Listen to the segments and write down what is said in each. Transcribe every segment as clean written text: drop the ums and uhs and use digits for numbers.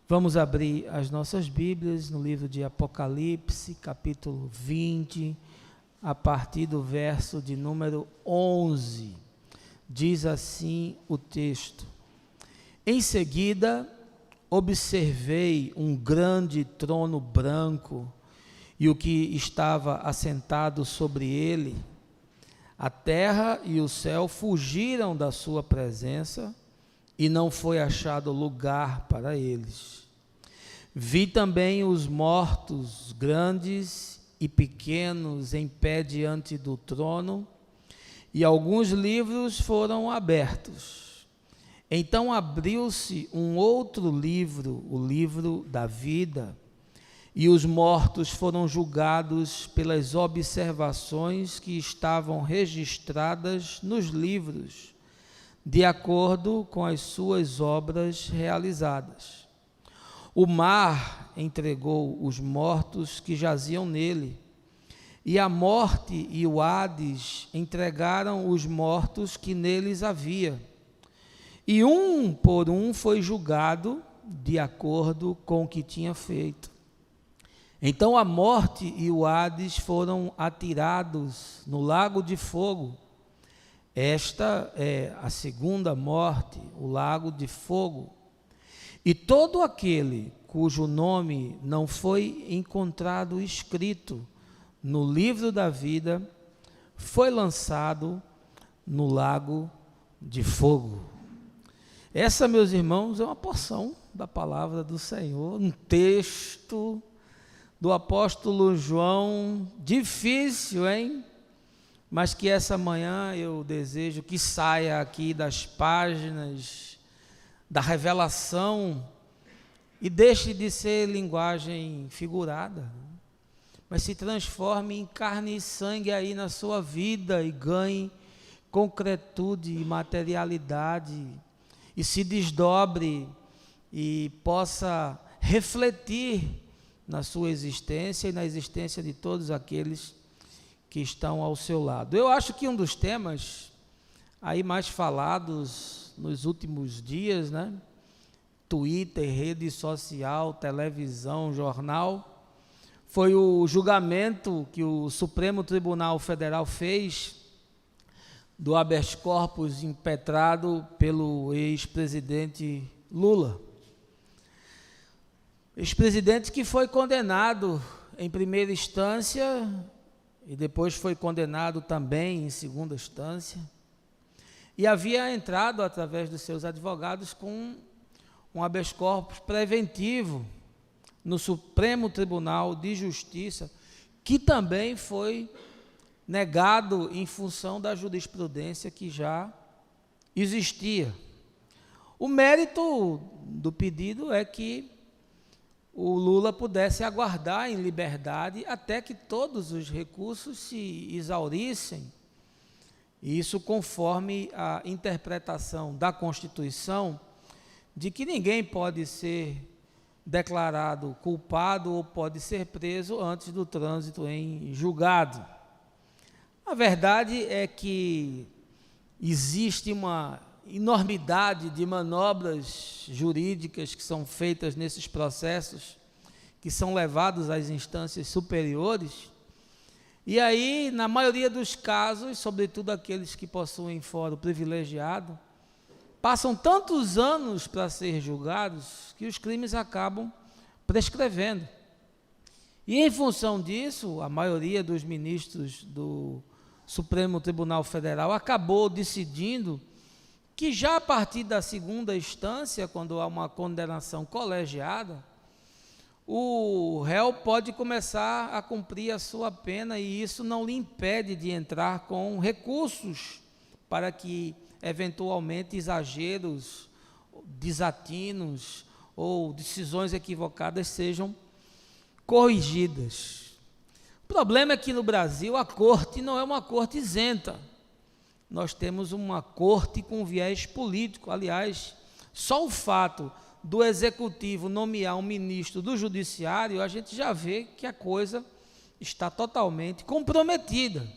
Vamos abrir as nossas Bíblias no livro de Apocalipse, capítulo 20, a partir do verso de número 11. Diz assim o texto: Em seguida, observei um grande trono branco e o que estava assentado sobre ele. A terra e o céu fugiram da sua presença e não foi achado lugar para eles. Vi também os mortos, grandes e pequenos, em pé diante do trono, e alguns livros foram abertos. Então abriu-se um outro livro, o livro da vida, e os mortos foram julgados pelas observações que estavam registradas nos livros, de acordo com as suas obras realizadas. O mar entregou os mortos que jaziam nele, e a morte e o Hades entregaram os mortos que neles havia. E um por um foi julgado de acordo com o que tinha feito. Então a morte e o Hades foram atirados no lago de fogo. Esta é a segunda morte, o lago de fogo. E todo aquele cujo nome não foi encontrado escrito no livro da vida foi lançado no lago de fogo. Essa, meus irmãos, é uma porção da palavra do Senhor, um texto do apóstolo João, difícil, hein? Mas que essa manhã eu desejo que saia aqui das páginas da revelação e deixe de ser linguagem figurada, mas se transforme em carne e sangue aí na sua vida e ganhe concretude e materialidade e se desdobre e possa refletir na sua existência e na existência de todos aqueles que estão ao seu lado. Eu acho que um dos temas aí mais falados nos últimos dias, né? Twitter, rede social, televisão, jornal, foi o julgamento que o Supremo Tribunal Federal fez do habeas corpus impetrado pelo ex-presidente Lula. Ex-presidente que foi condenado em primeira instância e depois foi condenado também em segunda instância, e havia entrado através dos seus advogados com um habeas corpus preventivo no Supremo Tribunal de Justiça, que também foi negado em função da jurisprudência que já existia. O mérito do pedido é que o Lula pudesse aguardar em liberdade até que todos os recursos se exaurissem, e isso conforme a interpretação da Constituição, de que ninguém pode ser declarado culpado ou pode ser preso antes do trânsito em julgado. A verdade é que existe uma enormidade de manobras jurídicas que são feitas nesses processos, que são levados às instâncias superiores, e aí, na maioria dos casos, sobretudo aqueles que possuem foro privilegiado, passam tantos anos para ser julgados que os crimes acabam prescrevendo. E em função disso, a maioria dos ministros do Supremo Tribunal Federal acabou decidindo que já a partir da segunda instância, quando há uma condenação colegiada, o réu pode começar a cumprir a sua pena e isso não lhe impede de entrar com recursos para que, eventualmente, exageros, desatinos ou decisões equivocadas sejam corrigidas. O problema é que no Brasil a corte não é uma corte isenta. Nós temos uma corte com viés político. Aliás, só o fato do executivo nomear um ministro do judiciário, a gente já vê que a coisa está totalmente comprometida.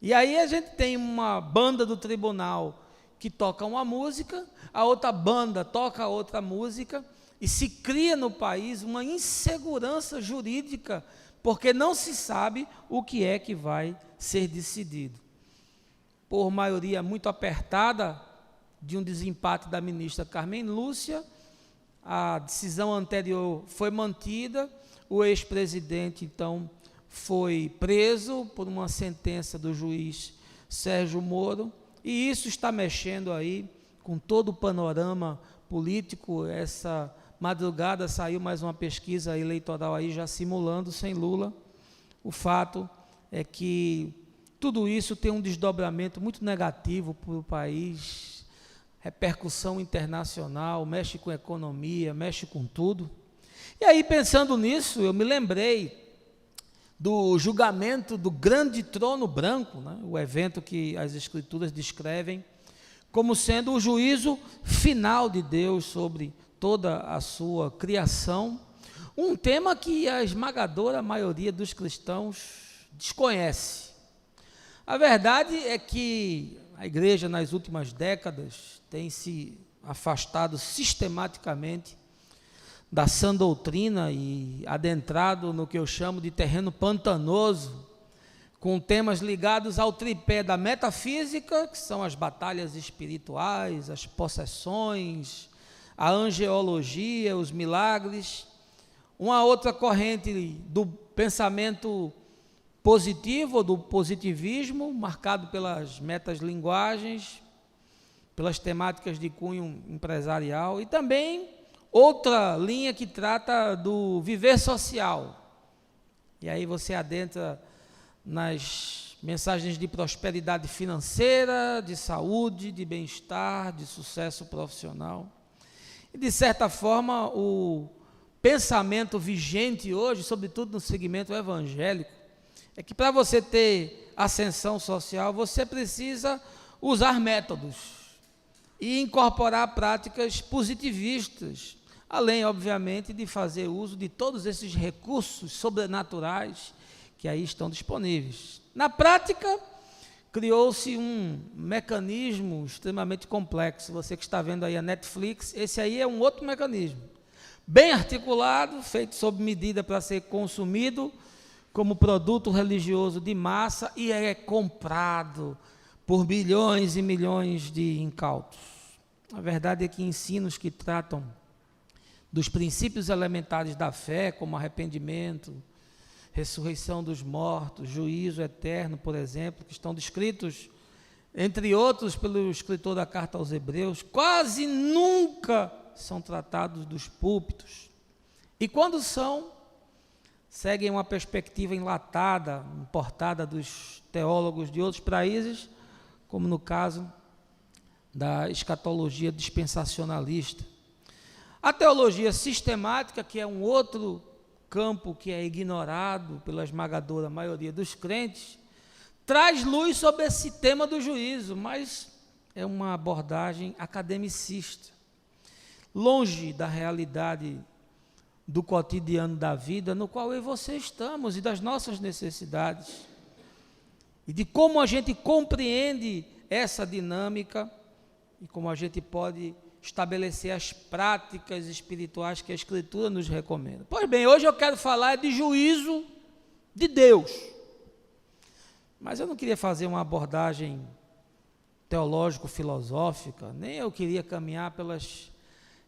E aí a gente tem uma banda do tribunal que toca uma música, a outra banda toca outra música, e se cria no país uma insegurança jurídica, porque não se sabe o que é que vai ser decidido. Por maioria muito apertada de um desempate da ministra Carmen Lúcia, a decisão anterior foi mantida, o ex-presidente, então, foi preso por uma sentença do juiz Sérgio Moro, e isso está mexendo aí com todo o panorama político. Essa madrugada saiu mais uma pesquisa eleitoral aí já simulando sem Lula. O fato é que tudo isso tem um desdobramento muito negativo para o país, repercussão internacional, mexe com a economia, mexe com tudo. E aí, pensando nisso, eu me lembrei do julgamento do grande trono branco, né? O evento que as Escrituras descrevem como sendo o juízo final de Deus sobre toda a sua criação, um tema que a esmagadora maioria dos cristãos desconhece. A verdade é que a igreja, nas últimas décadas, tem se afastado sistematicamente da sã doutrina e adentrado no que eu chamo de terreno pantanoso, com temas ligados ao tripé da metafísica, que são as batalhas espirituais, as possessões, a angeologia, os milagres, uma outra corrente do pensamento positivo, do positivismo, marcado pelas metalinguagens, pelas temáticas de cunho empresarial, e também outra linha que trata do viver social. E aí você adentra nas mensagens de prosperidade financeira, de saúde, de bem-estar, de sucesso profissional. E, de certa forma, o pensamento vigente hoje, sobretudo no segmento evangélico, é que para você ter ascensão social, você precisa usar métodos e incorporar práticas positivistas, além, obviamente, de fazer uso de todos esses recursos sobrenaturais que aí estão disponíveis. Na prática, criou-se um mecanismo extremamente complexo. Você que está vendo aí a Netflix, esse aí é um outro mecanismo, bem articulado, feito sob medida para ser consumido como produto religioso de massa e é comprado por bilhões e milhões de incautos. A verdade é que ensinos que tratam dos princípios elementares da fé, como arrependimento, ressurreição dos mortos, juízo eterno, por exemplo, que estão descritos, entre outros, pelo escritor da carta aos Hebreus, quase nunca são tratados dos púlpitos. E quando são, seguem uma perspectiva enlatada, importada dos teólogos de outros países, como no caso da escatologia dispensacionalista. A teologia sistemática, que é um outro campo que é ignorado pela esmagadora maioria dos crentes, traz luz sobre esse tema do juízo, mas é uma abordagem academicista, longe da realidade do cotidiano da vida, no qual eu e você estamos, e das nossas necessidades, e de como a gente compreende essa dinâmica, e como a gente pode estabelecer as práticas espirituais que a Escritura nos recomenda. Pois bem, hoje eu quero falar de juízo de Deus, mas eu não queria fazer uma abordagem teológico-filosófica, nem eu queria caminhar pelas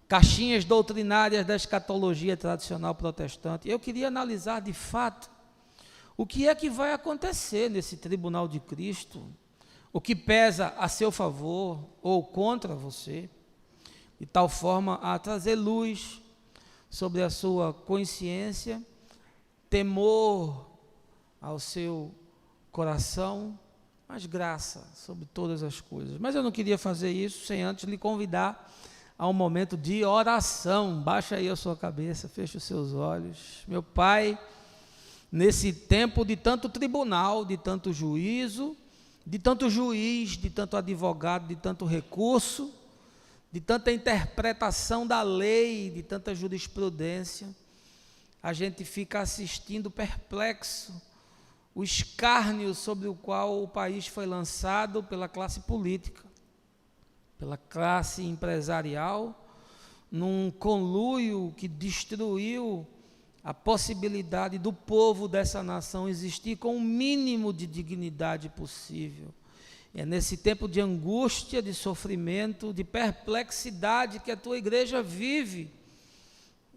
caixinhas doutrinárias da escatologia tradicional protestante. Eu queria analisar de fato o que é que vai acontecer nesse tribunal de Cristo, o que pesa a seu favor ou contra você, de tal forma a trazer luz sobre a sua consciência, temor ao seu coração, mas graça sobre todas as coisas. Mas eu não queria fazer isso sem antes lhe convidar a um momento de oração. Baixa aí a sua cabeça, feche os seus olhos. Meu Pai, nesse tempo de tanto tribunal, de tanto juízo, de tanto juiz, de tanto advogado, de tanto recurso, de tanta interpretação da lei, de tanta jurisprudência, a gente fica assistindo perplexo o escárnio sobre o qual o país foi lançado pela classe política. pela classe empresarial, num conluio que destruiu a possibilidade do povo dessa nação existir com o mínimo de dignidade possível. É nesse tempo de angústia, de sofrimento, de perplexidade que a tua igreja vive.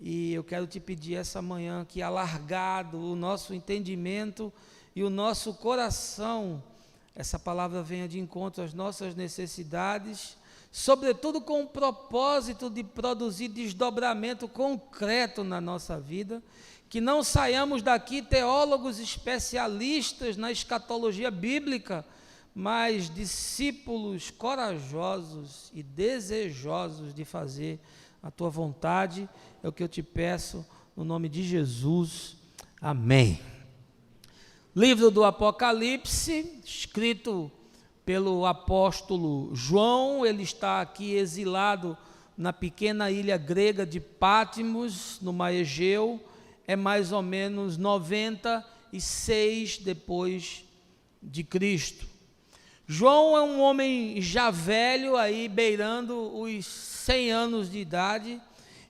E eu quero te pedir essa manhã que, alargado o nosso entendimento e o nosso coração, essa palavra venha de encontro às nossas necessidades, sobretudo com o propósito de produzir desdobramento concreto na nossa vida, que não saiamos daqui teólogos especialistas na escatologia bíblica, mas discípulos corajosos e desejosos de fazer a tua vontade. É o que eu te peço, no nome de Jesus. Amém. Livro do Apocalipse, escrito pelo apóstolo João. Ele está aqui exilado na pequena ilha grega de Patmos, no mar Egeu. É mais ou menos 96 depois de Cristo. João é um homem já velho, aí beirando os 100 anos de idade,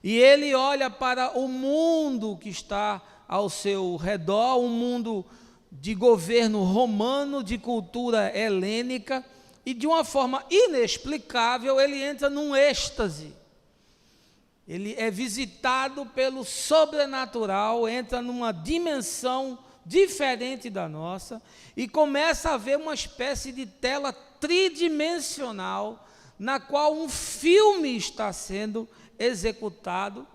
e ele olha para o mundo que está ao seu redor, um mundo de governo romano, de cultura helênica, e de uma forma inexplicável ele entra num êxtase. Ele é visitado pelo sobrenatural, entra numa dimensão diferente da nossa, e começa a ver uma espécie de tela tridimensional, na qual um filme está sendo executado,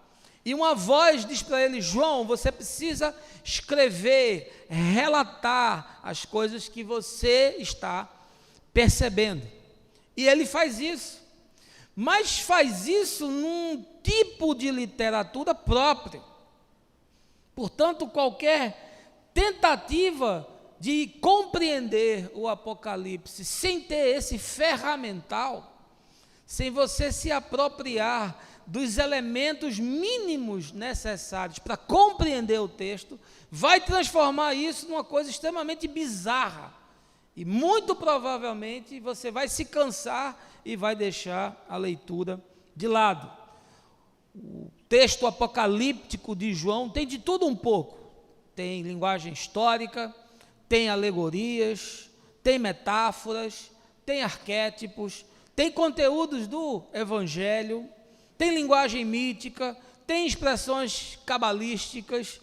e uma voz diz para ele: João, você precisa escrever, relatar as coisas que você está percebendo. E ele faz isso, mas faz isso num tipo de literatura própria. Portanto, qualquer tentativa de compreender o Apocalipse sem ter esse ferramental, sem você se apropriar dos elementos mínimos necessários para compreender o texto, vai transformar isso numa coisa extremamente bizarra. E muito provavelmente você vai se cansar e vai deixar a leitura de lado. O texto apocalíptico de João tem de tudo um pouco. Tem linguagem histórica, tem alegorias, tem metáforas, tem arquétipos, tem conteúdos do Evangelho, tem linguagem mítica, tem expressões cabalísticas,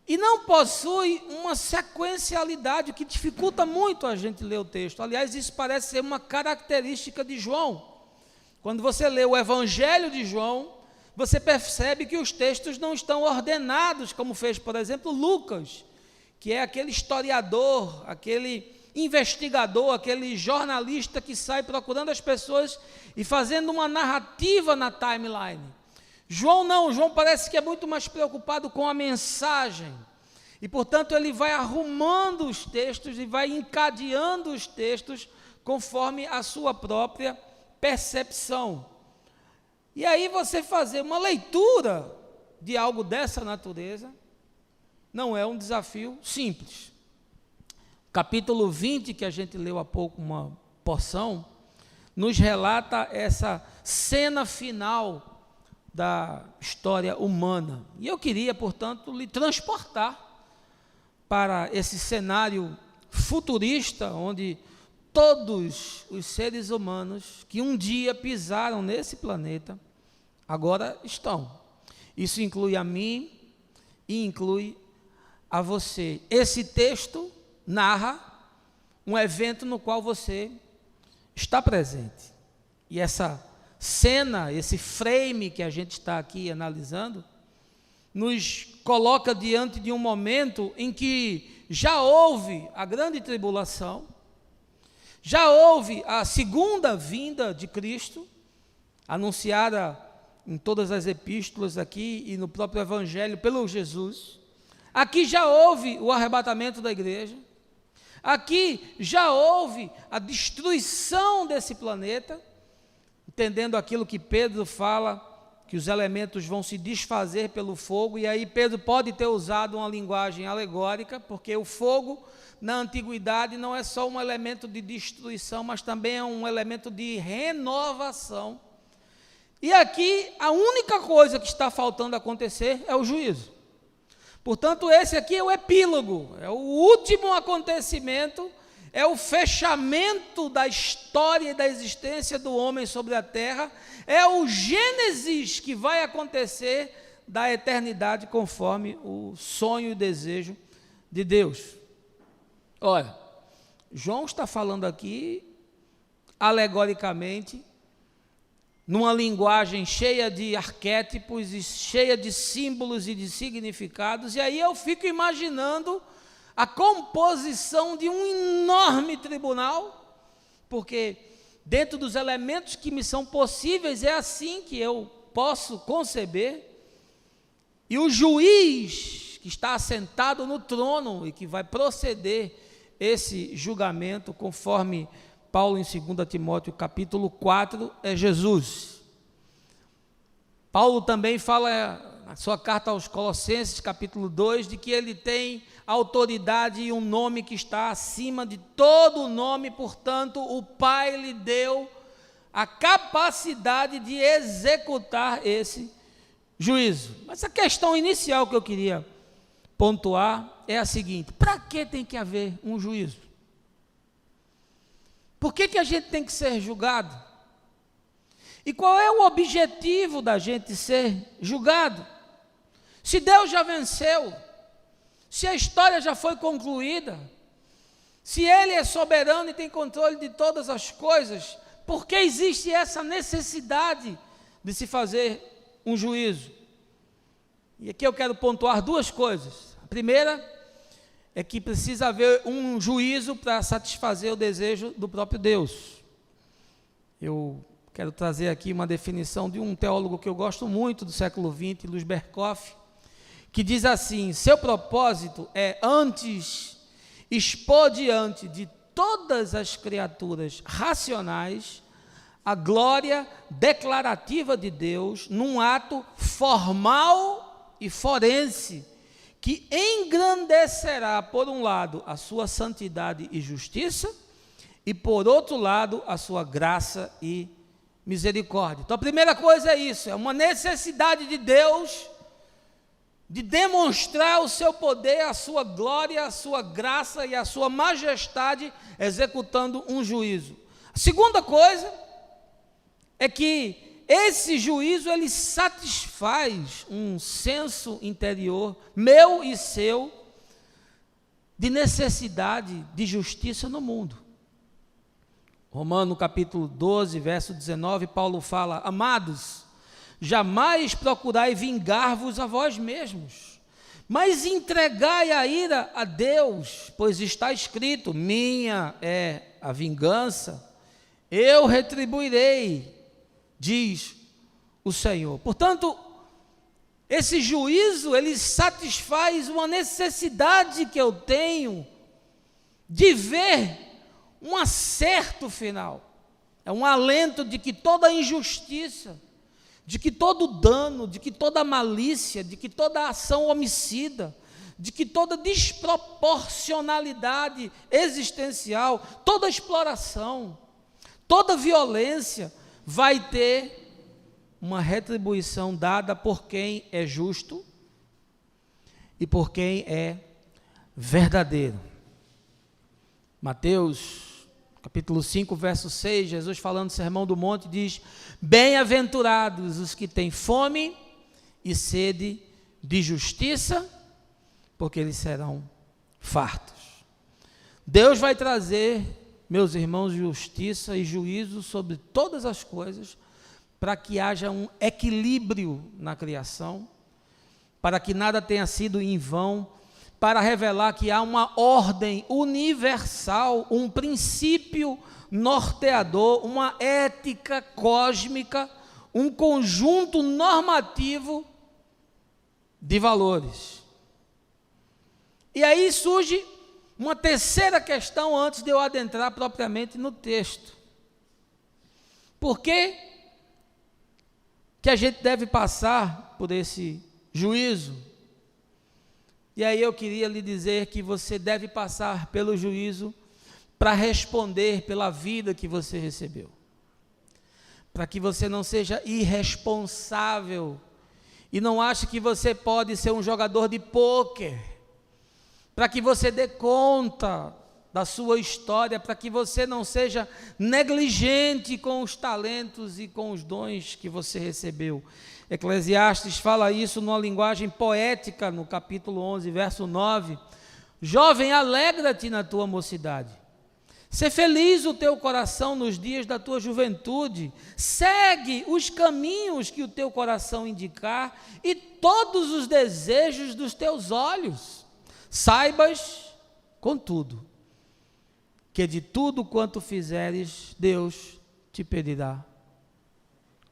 e não possui uma sequencialidade, o que dificulta muito a gente ler o texto. Aliás, isso parece ser uma característica de João. Quando você lê o Evangelho de João, você percebe que os textos não estão ordenados, como fez, por exemplo, Lucas, que é aquele historiador, aquele investigador, aquele jornalista que sai procurando as pessoas e fazendo uma narrativa na timeline. João não, João parece que é muito mais preocupado com a mensagem, e portanto ele vai arrumando os textos e vai encadeando os textos conforme a sua própria percepção. E aí você fazer uma leitura de algo dessa natureza não é um desafio simples. Capítulo 20, que a gente leu há pouco uma porção, nos relata essa cena final da história humana. E eu queria, portanto, lhe transportar para esse cenário futurista, onde todos os seres humanos que um dia pisaram nesse planeta, agora estão. Isso inclui a mim e inclui a você. Esse texto narra um evento no qual você está presente. E essa cena, esse frame que a gente está aqui analisando, nos coloca diante de um momento em que já houve a grande tribulação, já houve a segunda vinda de Cristo, anunciada em todas as epístolas aqui e no próprio Evangelho pelo Jesus. Aqui já houve o arrebatamento da igreja. Aqui já houve a destruição desse planeta, entendendo aquilo que Pedro fala que os elementos vão se desfazer pelo fogo, e aí Pedro pode ter usado uma linguagem alegórica, porque o fogo, na antiguidade, não é só um elemento de destruição, mas também é um elemento de renovação. E aqui, a única coisa que está faltando acontecer é o juízo. Portanto, esse aqui é o epílogo, é o último acontecimento, é o fechamento da história e da existência do homem sobre a terra, é o Gênesis que vai acontecer da eternidade conforme o sonho e o desejo de Deus. Olha, João está falando aqui, alegoricamente, numa linguagem cheia de arquétipos e cheia de símbolos e de significados, e aí eu fico imaginando a composição de um enorme tribunal, porque dentro dos elementos que me são possíveis, é assim que eu posso conceber, e o juiz que está assentado no trono e que vai proceder esse julgamento, conforme Paulo em 2 Timóteo capítulo 4, é Jesus. Paulo também fala na sua carta aos Colossenses, capítulo 2, de que ele tem autoridade e um nome que está acima de todo nome, portanto, o Pai lhe deu a capacidade de executar esse juízo. Mas a questão inicial que eu queria pontuar é a seguinte: para que tem que haver um juízo? Por que a gente tem que ser julgado? E qual é o objetivo da gente ser julgado? Se Deus já venceu, se a história já foi concluída, se Ele é soberano e tem controle de todas as coisas, por que existe essa necessidade de se fazer um juízo? E aqui eu quero pontuar duas coisas. A primeira é que precisa haver um juízo para satisfazer o desejo do próprio Deus. Eu quero trazer aqui uma definição de um teólogo que eu gosto muito do século XX, Luiz Berkoff, que diz assim: seu propósito é antes expor diante de todas as criaturas racionais a glória declarativa de Deus num ato formal e forense, que engrandecerá, por um lado, a sua santidade e justiça, e por outro lado, a sua graça e misericórdia. Então a primeira coisa é isso, é uma necessidade de Deus de demonstrar o seu poder, a sua glória, a sua graça e a sua majestade, executando um juízo. A segunda coisa é que esse juízo, ele satisfaz um senso interior, meu e seu, de necessidade de justiça no mundo. Romanos capítulo 12, verso 19, Paulo fala: amados, jamais procurai vingar-vos a vós mesmos, mas entregai a ira a Deus, pois está escrito: minha é a vingança, eu retribuirei, diz o Senhor. Portanto, esse juízo, ele satisfaz uma necessidade que eu tenho de ver um acerto final. É um alento de que toda injustiça, de que todo dano, de que toda malícia, de que toda ação homicida, de que toda desproporcionalidade existencial, toda exploração, toda violência vai ter uma retribuição dada por quem é justo e por quem é verdadeiro. Mateus capítulo 5, verso 6, Jesus falando do Sermão do Monte diz: bem-aventurados os que têm fome e sede de justiça, porque eles serão fartos. Deus vai trazer, meus irmãos, justiça e juízo sobre todas as coisas, para que haja um equilíbrio na criação, para que nada tenha sido em vão, para revelar que há uma ordem universal, um princípio norteador, uma ética cósmica, um conjunto normativo de valores. E aí surge uma terceira questão antes de eu adentrar propriamente no texto. Por que que a gente deve passar por esse juízo. E aí eu queria lhe dizer que você deve passar pelo juízo para responder pela vida que você recebeu. Para que você não seja irresponsável e não ache que você pode ser um jogador de pôquer. Para que você dê conta da sua história, para que você não seja negligente com os talentos e com os dons que você recebeu. Eclesiastes fala isso numa linguagem poética, no capítulo 11, verso 9. Jovem, alegra-te na tua mocidade. Sê feliz o teu coração nos dias da tua juventude. Segue os caminhos que o teu coração indicar e todos os desejos dos teus olhos. Saibas, contudo, que de tudo quanto fizeres, Deus te pedirá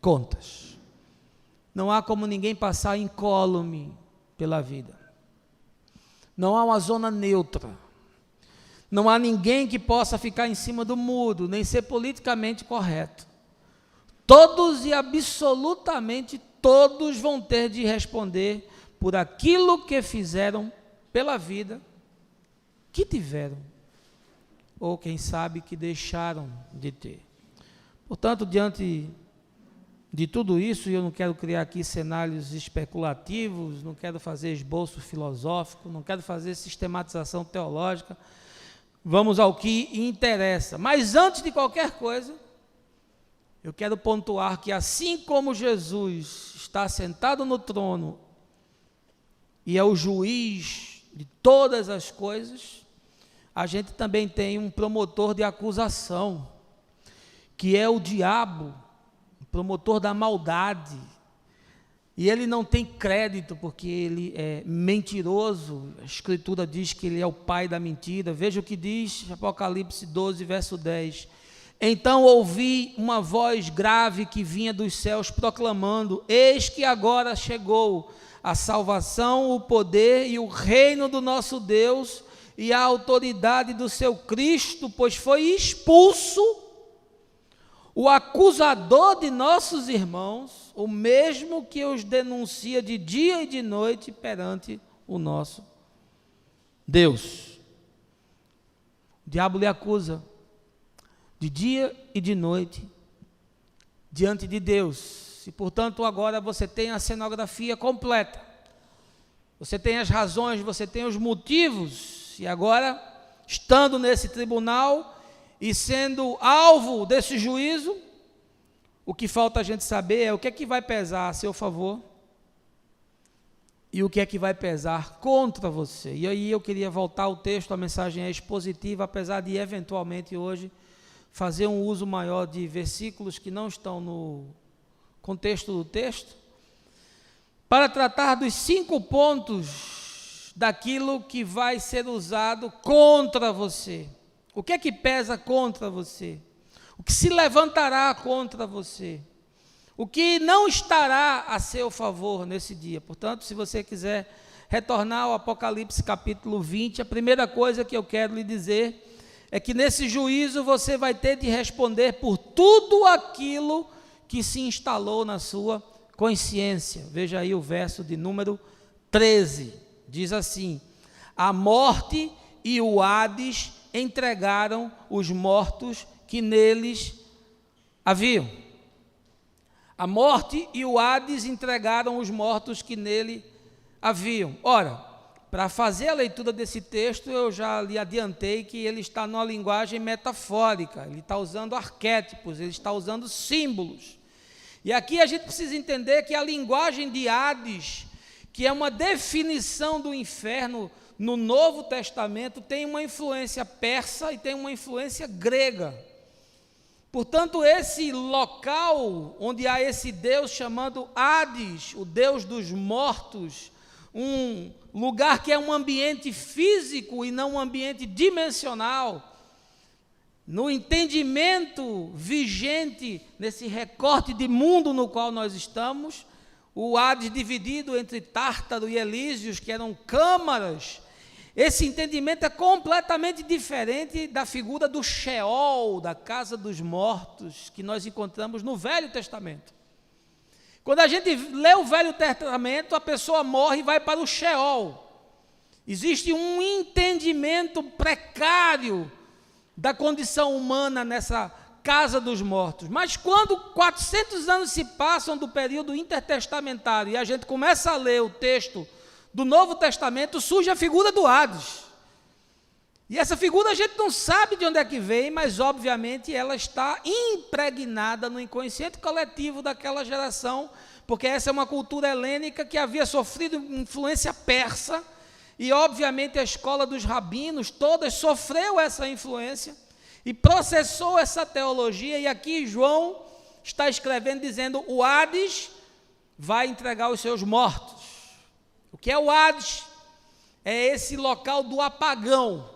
contas. Não há como ninguém passar incólume pela vida. Não há uma zona neutra. Não há ninguém que possa ficar em cima do muro, nem ser politicamente correto. Todos e absolutamente todos vão ter de responder por aquilo que fizeram pela vida que tiveram, ou quem sabe que deixaram de ter. Portanto, diante de tudo isso, e eu não quero criar aqui cenários especulativos, não quero fazer esboço filosófico, não quero fazer sistematização teológica, vamos ao que interessa. Mas antes de qualquer coisa, eu quero pontuar que assim como Jesus está sentado no trono e é o juiz de todas as coisas, a gente também tem um promotor de acusação, que é o diabo, o promotor da maldade. E ele não tem crédito porque ele é mentiroso. A Escritura diz que ele é o pai da mentira. Veja o que diz Apocalipse 12, verso 10. Então ouvi uma voz grave que vinha dos céus proclamando: eis que agora chegou a salvação, o poder e o reino do nosso Deus e a autoridade do seu Cristo, pois foi expulso o acusador de nossos irmãos, o mesmo que os denuncia de dia e de noite perante o nosso Deus. O diabo lhe acusa de dia e de noite diante de Deus. E, portanto, agora você tem a cenografia completa. Você tem as razões, você tem os motivos. E agora, estando nesse tribunal e sendo alvo desse juízo, o que falta a gente saber é o que é que vai pesar a seu favor e o que é que vai pesar contra você. E aí eu queria voltar ao texto, a mensagem é expositiva, apesar de eventualmente hoje fazer um uso maior de versículos que não estão no contexto do texto, para tratar dos 5 pontos daquilo que vai ser usado contra você. O que é que pesa contra você? O que se levantará contra você? O que não estará a seu favor nesse dia? Portanto, se você quiser retornar ao Apocalipse capítulo 20, a primeira coisa que eu quero lhe dizer é que nesse juízo você vai ter de responder por tudo aquilo que se instalou na sua consciência. Veja aí o verso de número 13, diz assim: a morte e o Hades entregaram os mortos que neles haviam. A morte e o Hades entregaram os mortos que nele haviam. Ora, para fazer a leitura desse texto, eu já lhe adiantei que ele está numa linguagem metafórica, ele está usando arquétipos, ele está usando símbolos. E aqui a gente precisa entender que a linguagem de Hades, que é uma definição do inferno no Novo Testamento, tem uma influência persa e tem uma influência grega. Portanto, esse local onde há esse Deus chamado Hades, o Deus dos mortos, um lugar que é um ambiente físico e não um ambiente dimensional, no entendimento vigente, nesse recorte de mundo no qual nós estamos, o Hades dividido entre Tártaro e Elísios, que eram câmaras. Esse entendimento é completamente diferente da figura do Sheol, da casa dos mortos, que nós encontramos no Velho Testamento. Quando a gente lê o Velho Testamento, a pessoa morre e vai para o Sheol. Existe um entendimento precário da condição humana nessa casa dos mortos. Mas quando 400 anos se passam do período intertestamentário e a gente começa a ler o texto do Novo Testamento, surge a figura do Hades. E essa figura a gente não sabe de onde é que vem, mas obviamente ela está impregnada no inconsciente coletivo daquela geração, porque essa é uma cultura helênica que havia sofrido influência persa, e obviamente a escola dos rabinos todas sofreu essa influência e processou essa teologia, e aqui João está escrevendo dizendo: o Hades vai entregar os seus mortos. O que é o Hades? É esse local do apagão.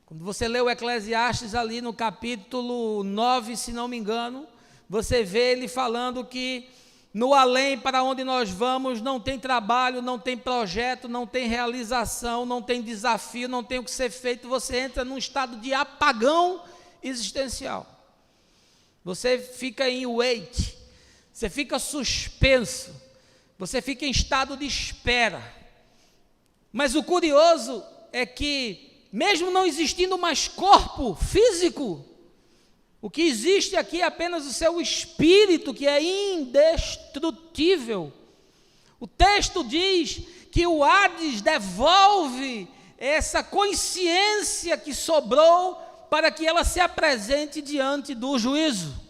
Quando você lê o Eclesiastes ali no capítulo 9, se não me engano, você vê ele falando que no além para onde nós vamos não tem trabalho, não tem projeto, não tem realização, não tem desafio, não tem o que ser feito. Você entra num estado de apagão existencial. Você fica em wait, você fica suspenso, você fica em estado de espera. Mas o curioso é que, mesmo não existindo mais corpo físico, o que existe aqui é apenas o seu espírito, que é indestrutível. O texto diz que o Hades devolve essa consciência que sobrou para que ela se apresente diante do juízo.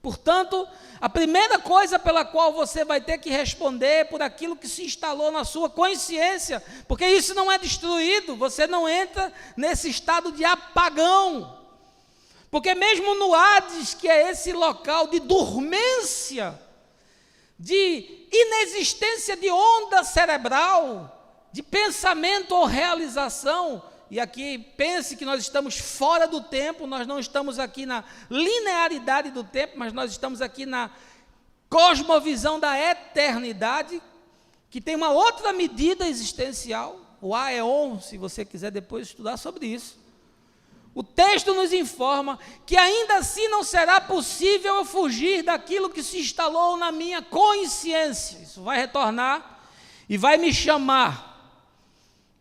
Portanto, a primeira coisa pela qual você vai ter que responder é por aquilo que se instalou na sua consciência, porque isso não é destruído, você não entra nesse estado de apagão. Porque mesmo no Hades, que é esse local de dormência, de inexistência de onda cerebral, de pensamento ou realização, e aqui pense que nós estamos fora do tempo, nós não estamos aqui na linearidade do tempo, mas nós estamos aqui na cosmovisão da eternidade, que tem uma outra medida existencial, o aeon, se você quiser depois estudar sobre isso. O texto nos informa que ainda assim não será possível eu fugir daquilo que se instalou na minha consciência. Isso vai retornar e vai me chamar.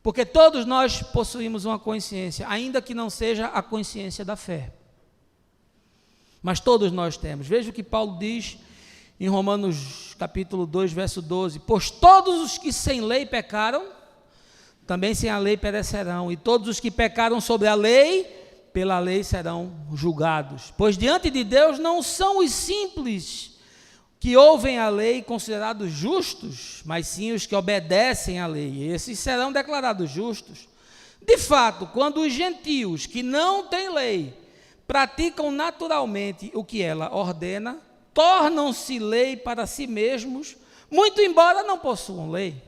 Porque todos nós possuímos uma consciência, ainda que não seja a consciência da fé. Mas todos nós temos. Veja o que Paulo diz em Romanos capítulo 2, verso 12. Pois todos os que sem lei pecaram, também sem a lei perecerão. E todos os que pecaram sobre a lei, pela lei serão julgados. Pois diante de Deus não são os simples que ouvem a lei considerados justos, mas sim os que obedecem à lei. Esses serão declarados justos. De fato, quando os gentios que não têm lei praticam naturalmente o que ela ordena, tornam-se lei para si mesmos, muito embora não possuam lei.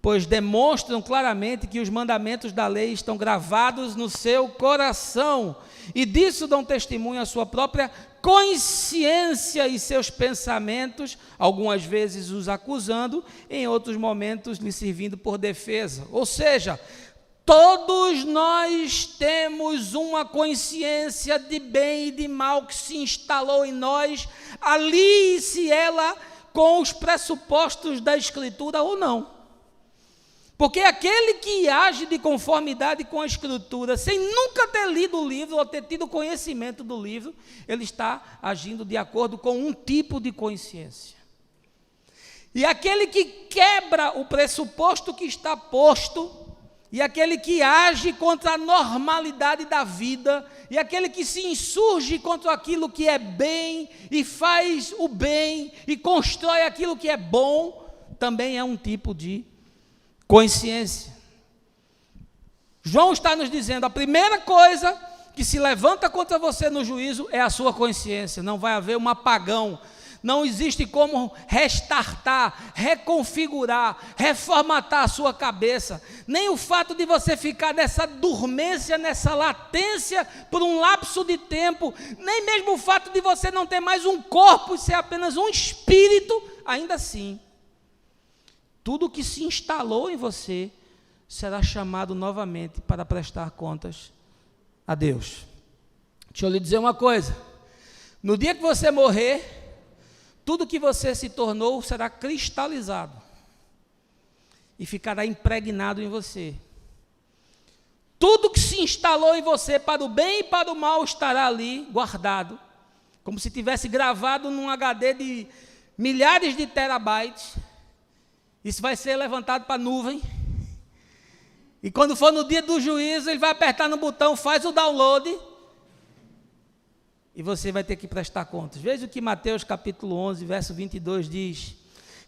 Pois demonstram claramente que os mandamentos da lei estão gravados no seu coração, e disso dão testemunho a sua própria consciência e seus pensamentos, algumas vezes os acusando, em outros momentos lhe servindo por defesa. Ou seja, todos nós temos uma consciência de bem e de mal que se instalou em nós, alie-se ela com os pressupostos da Escritura ou não. Porque aquele que age de conformidade com a Escritura, sem nunca ter lido o livro ou ter tido conhecimento do livro, ele está agindo de acordo com um tipo de consciência. E aquele que quebra o pressuposto que está posto, e aquele que age contra a normalidade da vida, e aquele que se insurge contra aquilo que é bem, e faz o bem, e constrói aquilo que é bom, também é um tipo de consciência. João está nos dizendo, a primeira coisa que se levanta contra você no juízo é a sua consciência. Não vai haver um apagão, não existe como restartar, reconfigurar, reformatar a sua cabeça, nem o fato de você ficar nessa dormência, nessa latência por um lapso de tempo, nem mesmo o fato de você não ter mais um corpo e ser apenas um espírito, ainda assim, tudo que se instalou em você será chamado novamente para prestar contas a Deus. Deixa eu lhe dizer uma coisa, no dia que você morrer, tudo que você se tornou será cristalizado e ficará impregnado em você. Tudo que se instalou em você para o bem e para o mal estará ali guardado, como se tivesse gravado num HD de milhares de terabytes. Isso vai ser levantado para a nuvem. E quando for no dia do juízo, ele vai apertar no botão, faz o download. E você vai ter que prestar contas. Veja o que Mateus capítulo 11, verso 22 diz.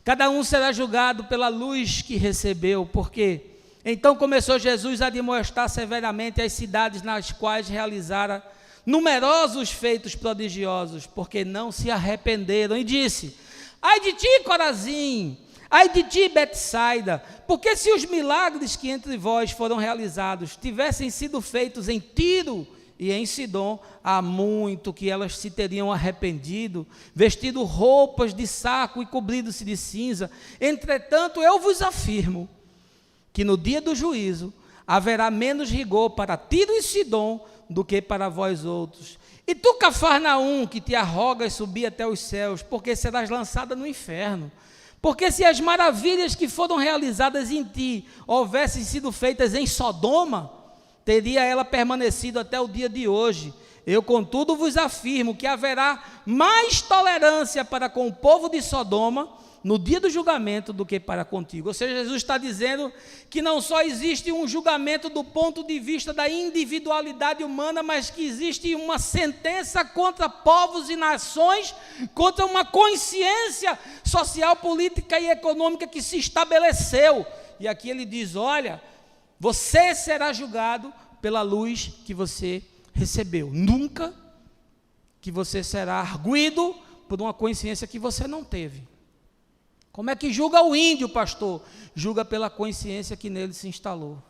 Cada um será julgado pela luz que recebeu, porque então começou Jesus a admoestar severamente as cidades nas quais realizara numerosos feitos prodigiosos, porque não se arrependeram, e disse: ai de ti, Corazim, ai de ti, Betsaida, porque se os milagres que entre vós foram realizados tivessem sido feitos em Tiro e em Sidom, há muito que elas se teriam arrependido, vestido roupas de saco e cobrido-se de cinza. Entretanto, eu vos afirmo que no dia do juízo haverá menos rigor para Tiro e Sidom do que para vós outros. E tu, Cafarnaum, que te arrogas subir até os céus, porque serás lançada no inferno. Porque se as maravilhas que foram realizadas em ti houvessem sido feitas em Sodoma, teria ela permanecido até o dia de hoje. Eu, contudo, vos afirmo que haverá mais tolerância para com o povo de Sodoma no dia do julgamento do que para contigo. Ou seja, Jesus está dizendo que não só existe um julgamento do ponto de vista da individualidade humana, mas que existe uma sentença contra povos e nações, contra uma consciência social, política e econômica que se estabeleceu. E aqui ele diz: olha, você será julgado pela luz que você recebeu. Nunca que você será arguido por uma consciência que você não teve. Como é que julga o índio, pastor? Julga pela consciência que nele se instalou.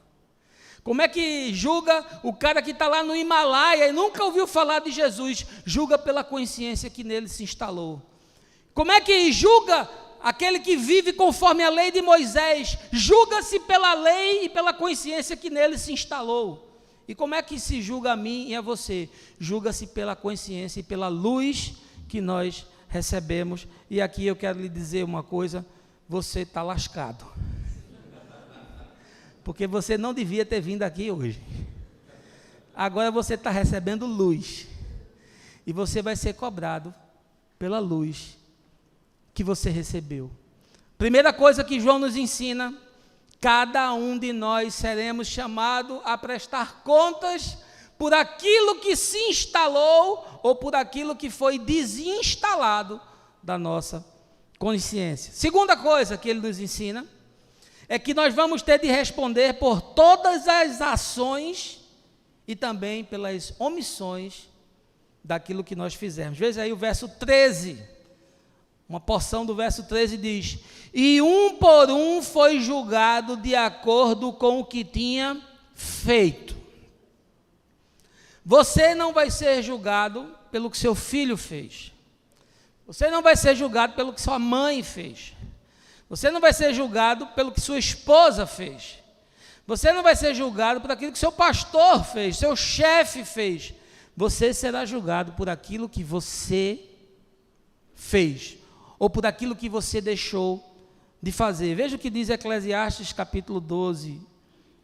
Como é que julga o cara que está lá no Himalaia e nunca ouviu falar de Jesus? Julga pela consciência que nele se instalou. Como é que julga aquele que vive conforme a lei de Moisés? Julga-se pela lei e pela consciência que nele se instalou. E como é que se julga a mim e a você? Julga-se pela consciência e pela luz que nós recebemos. E aqui eu quero lhe dizer uma coisa: você está lascado, porque você não devia ter vindo aqui hoje. Agora você está recebendo luz, e você vai ser cobrado pela luz que você recebeu. Primeira coisa que João nos ensina: cada um de nós seremos chamados a prestar contas por aquilo que se instalou ou por aquilo que foi desinstalado da nossa consciência. Segunda coisa que ele nos ensina é que nós vamos ter de responder por todas as ações e também pelas omissões daquilo que nós fizermos. Veja aí o verso 13, uma porção do verso 13 diz: e um por um foi julgado de acordo com o que tinha feito. Você não vai ser julgado pelo que seu filho fez. Você não vai ser julgado pelo que sua mãe fez. Você não vai ser julgado pelo que sua esposa fez. Você não vai ser julgado por aquilo que seu pastor fez, seu chefe fez. Você será julgado por aquilo que você fez, ou por aquilo que você deixou de fazer. Veja o que diz Eclesiastes capítulo 12,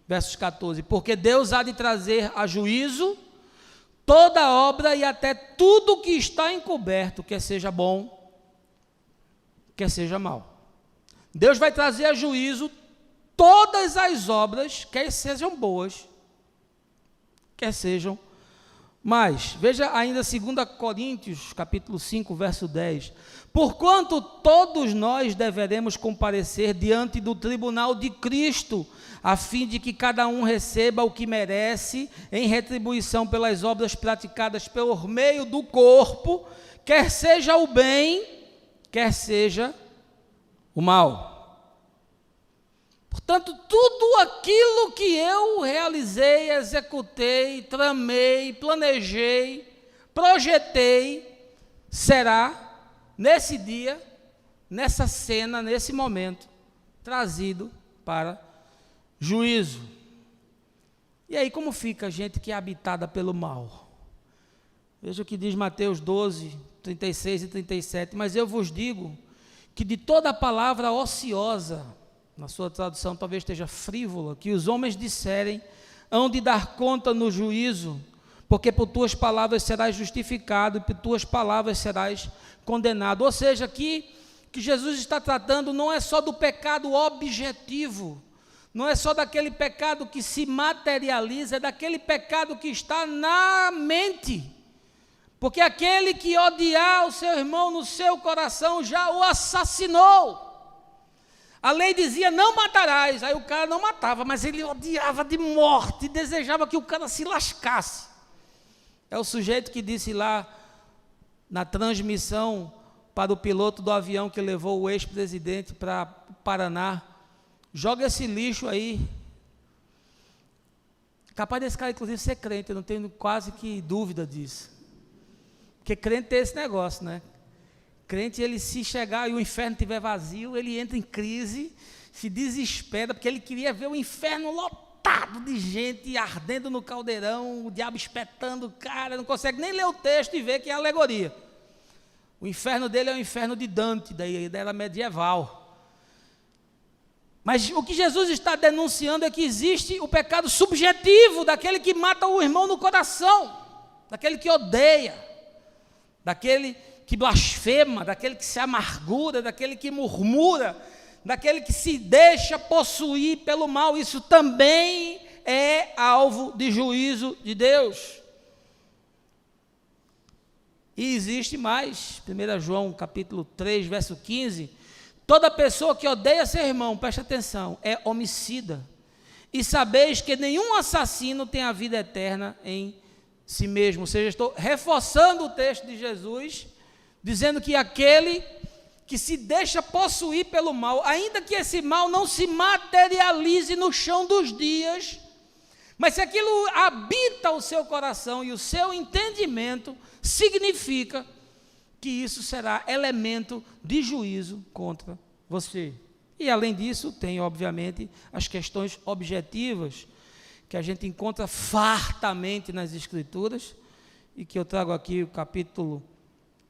versos 14. Porque Deus há de trazer a juízo toda obra e até tudo que está encoberto, quer seja bom, quer seja mal. Deus vai trazer a juízo todas as obras, quer sejam boas, quer sejam más. Veja ainda 2 Coríntios, capítulo 5, verso 10. Porquanto todos nós deveremos comparecer diante do tribunal de Cristo, a fim de que cada um receba o que merece em retribuição pelas obras praticadas por meio do corpo, quer seja o bem, quer seja o mal. Portanto, tudo aquilo que eu realizei, executei, tramei, planejei, projetei, será, nesse dia, nessa cena, nesse momento, trazido para juízo. E aí como fica a gente que é habitada pelo mal? Veja o que diz Mateus 12, 36 e 37. Mas eu vos digo que de toda palavra ociosa, na sua tradução talvez esteja frívola, que os homens disserem, hão de dar conta no juízo, porque por tuas palavras serás justificado e por tuas palavras serás condenado. Ou seja, aqui que Jesus está tratando não é só do pecado objetivo, não é só daquele pecado que se materializa, é daquele pecado que está na mente. Porque aquele que odiar o seu irmão no seu coração já o assassinou. A lei dizia, não matarás, aí o cara não matava, mas ele odiava de morte, desejava que o cara se lascasse. É o sujeito que disse lá, na transmissão para o piloto do avião que levou o ex-presidente para o Paraná, joga esse lixo aí. Capaz desse cara, inclusive, ser crente, eu não tenho quase que dúvida disso. Porque crente tem esse negócio, né? Crente, ele se chegar e o inferno estiver vazio, ele entra em crise, se desespera, porque ele queria ver o inferno lotado de gente ardendo no caldeirão, o diabo espetando o cara, não consegue nem ler o texto e ver que é alegoria. O inferno dele é o inferno de Dante, da era medieval. Mas o que Jesus está denunciando é que existe o pecado subjetivo, daquele que mata o irmão no coração, daquele que odeia, daquele que blasfema, daquele que se amargura, daquele que murmura, daquele que se deixa possuir pelo mal. Isso também é alvo de juízo de Deus. E existe mais, 1 João capítulo 3, verso 15, toda pessoa que odeia seu irmão, preste atenção, é homicida. E sabeis que nenhum assassino tem a vida eterna em si mesmo. Ou seja, estou reforçando o texto de Jesus, dizendo que aquele que se deixa possuir pelo mal, ainda que esse mal não se materialize no chão dos dias, mas se aquilo habita o seu coração e o seu entendimento, significa que isso será elemento de juízo contra você. E além disso, tem obviamente as questões objetivas, que a gente encontra fartamente nas Escrituras, e que eu trago aqui o capítulo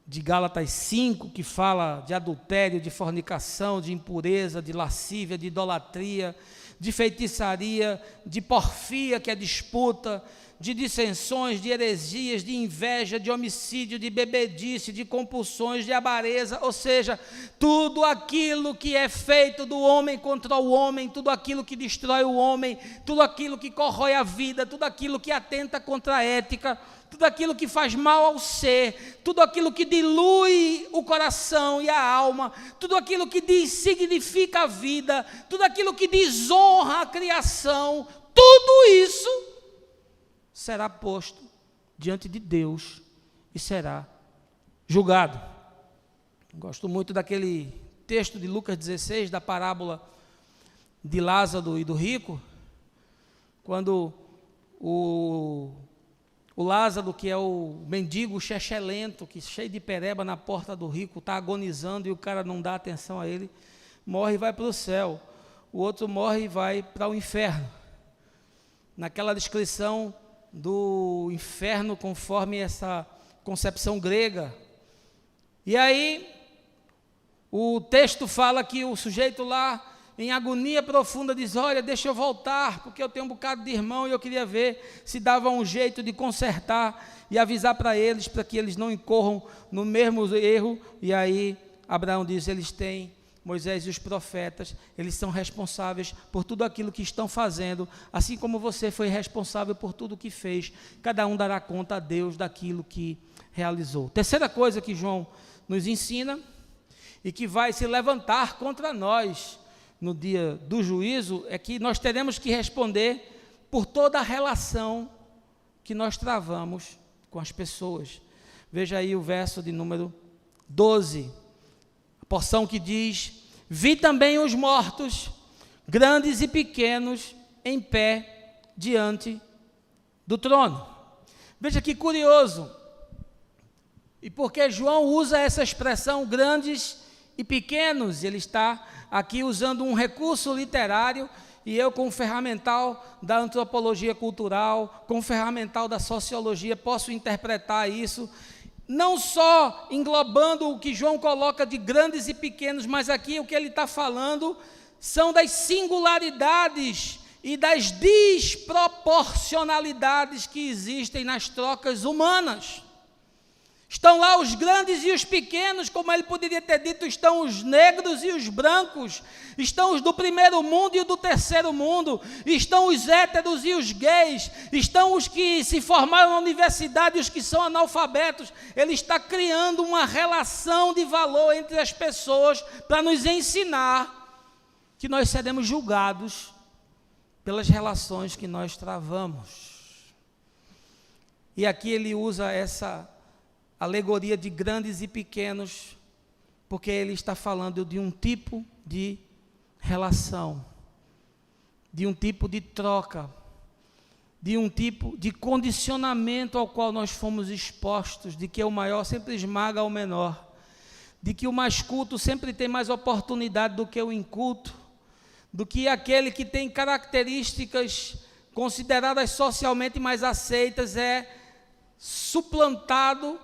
de Gálatas 5, que fala de adultério, de fornicação, de impureza, de lascívia, de idolatria, de feitiçaria, de porfia, que é disputa, de dissensões, de heresias, de inveja, de homicídio, de bebedice, de compulsões, de avareza, ou seja, tudo aquilo que é feito do homem contra o homem, tudo aquilo que destrói o homem, tudo aquilo que corrói a vida, tudo aquilo que atenta contra a ética, tudo aquilo que faz mal ao ser, tudo aquilo que dilui o coração e a alma, tudo aquilo que dessignifica a vida, tudo aquilo que desonra a criação, tudo isso será posto diante de Deus e será julgado. Gosto muito daquele texto de Lucas 16, da parábola de Lázaro e do rico, quando o Lázaro, que é o mendigo chechelento, que cheio de pereba na porta do rico, está agonizando e o cara não dá atenção a ele, morre e vai para o céu. O outro morre e vai para o inferno. Naquela descrição do inferno, conforme essa concepção grega. E aí, o texto fala que o sujeito lá, em agonia profunda, diz, olha, deixa eu voltar, porque eu tenho um bocado de irmão e eu queria ver se dava um jeito de consertar e avisar para eles, para que eles não incorram no mesmo erro. E aí, Abraão diz, eles têm, Moisés e os profetas, eles são responsáveis por tudo aquilo que estão fazendo, assim como você foi responsável por tudo o que fez, cada um dará conta a Deus daquilo que realizou. Terceira coisa que João nos ensina, e que vai se levantar contra nós no dia do juízo, é que nós teremos que responder por toda a relação que nós travamos com as pessoas. Veja aí o verso de número 12, a porção que diz, vi também os mortos, grandes e pequenos, em pé diante do trono. Veja que curioso, e porque João usa essa expressão grandes e pequenos, ele está aqui usando um recurso literário, e eu, com o ferramental da antropologia cultural, com o ferramental da sociologia, posso interpretar isso, não só englobando o que João coloca de grandes e pequenos, mas aqui o que ele está falando são das singularidades e das desproporcionalidades que existem nas trocas humanas. Estão lá os grandes e os pequenos, como ele poderia ter dito, estão os negros e os brancos, estão os do primeiro mundo e os do terceiro mundo, estão os héteros e os gays, estão os que se formaram na universidade e os que são analfabetos. Ele está criando uma relação de valor entre as pessoas para nos ensinar que nós seremos julgados pelas relações que nós travamos. E aqui ele usa essa alegoria de grandes e pequenos, porque ele está falando de um tipo de relação, de um tipo de troca, de um tipo de condicionamento ao qual nós fomos expostos, de que o maior sempre esmaga o menor, de que o mais culto sempre tem mais oportunidade do que o inculto, do que aquele que tem características consideradas socialmente mais aceitas é suplantado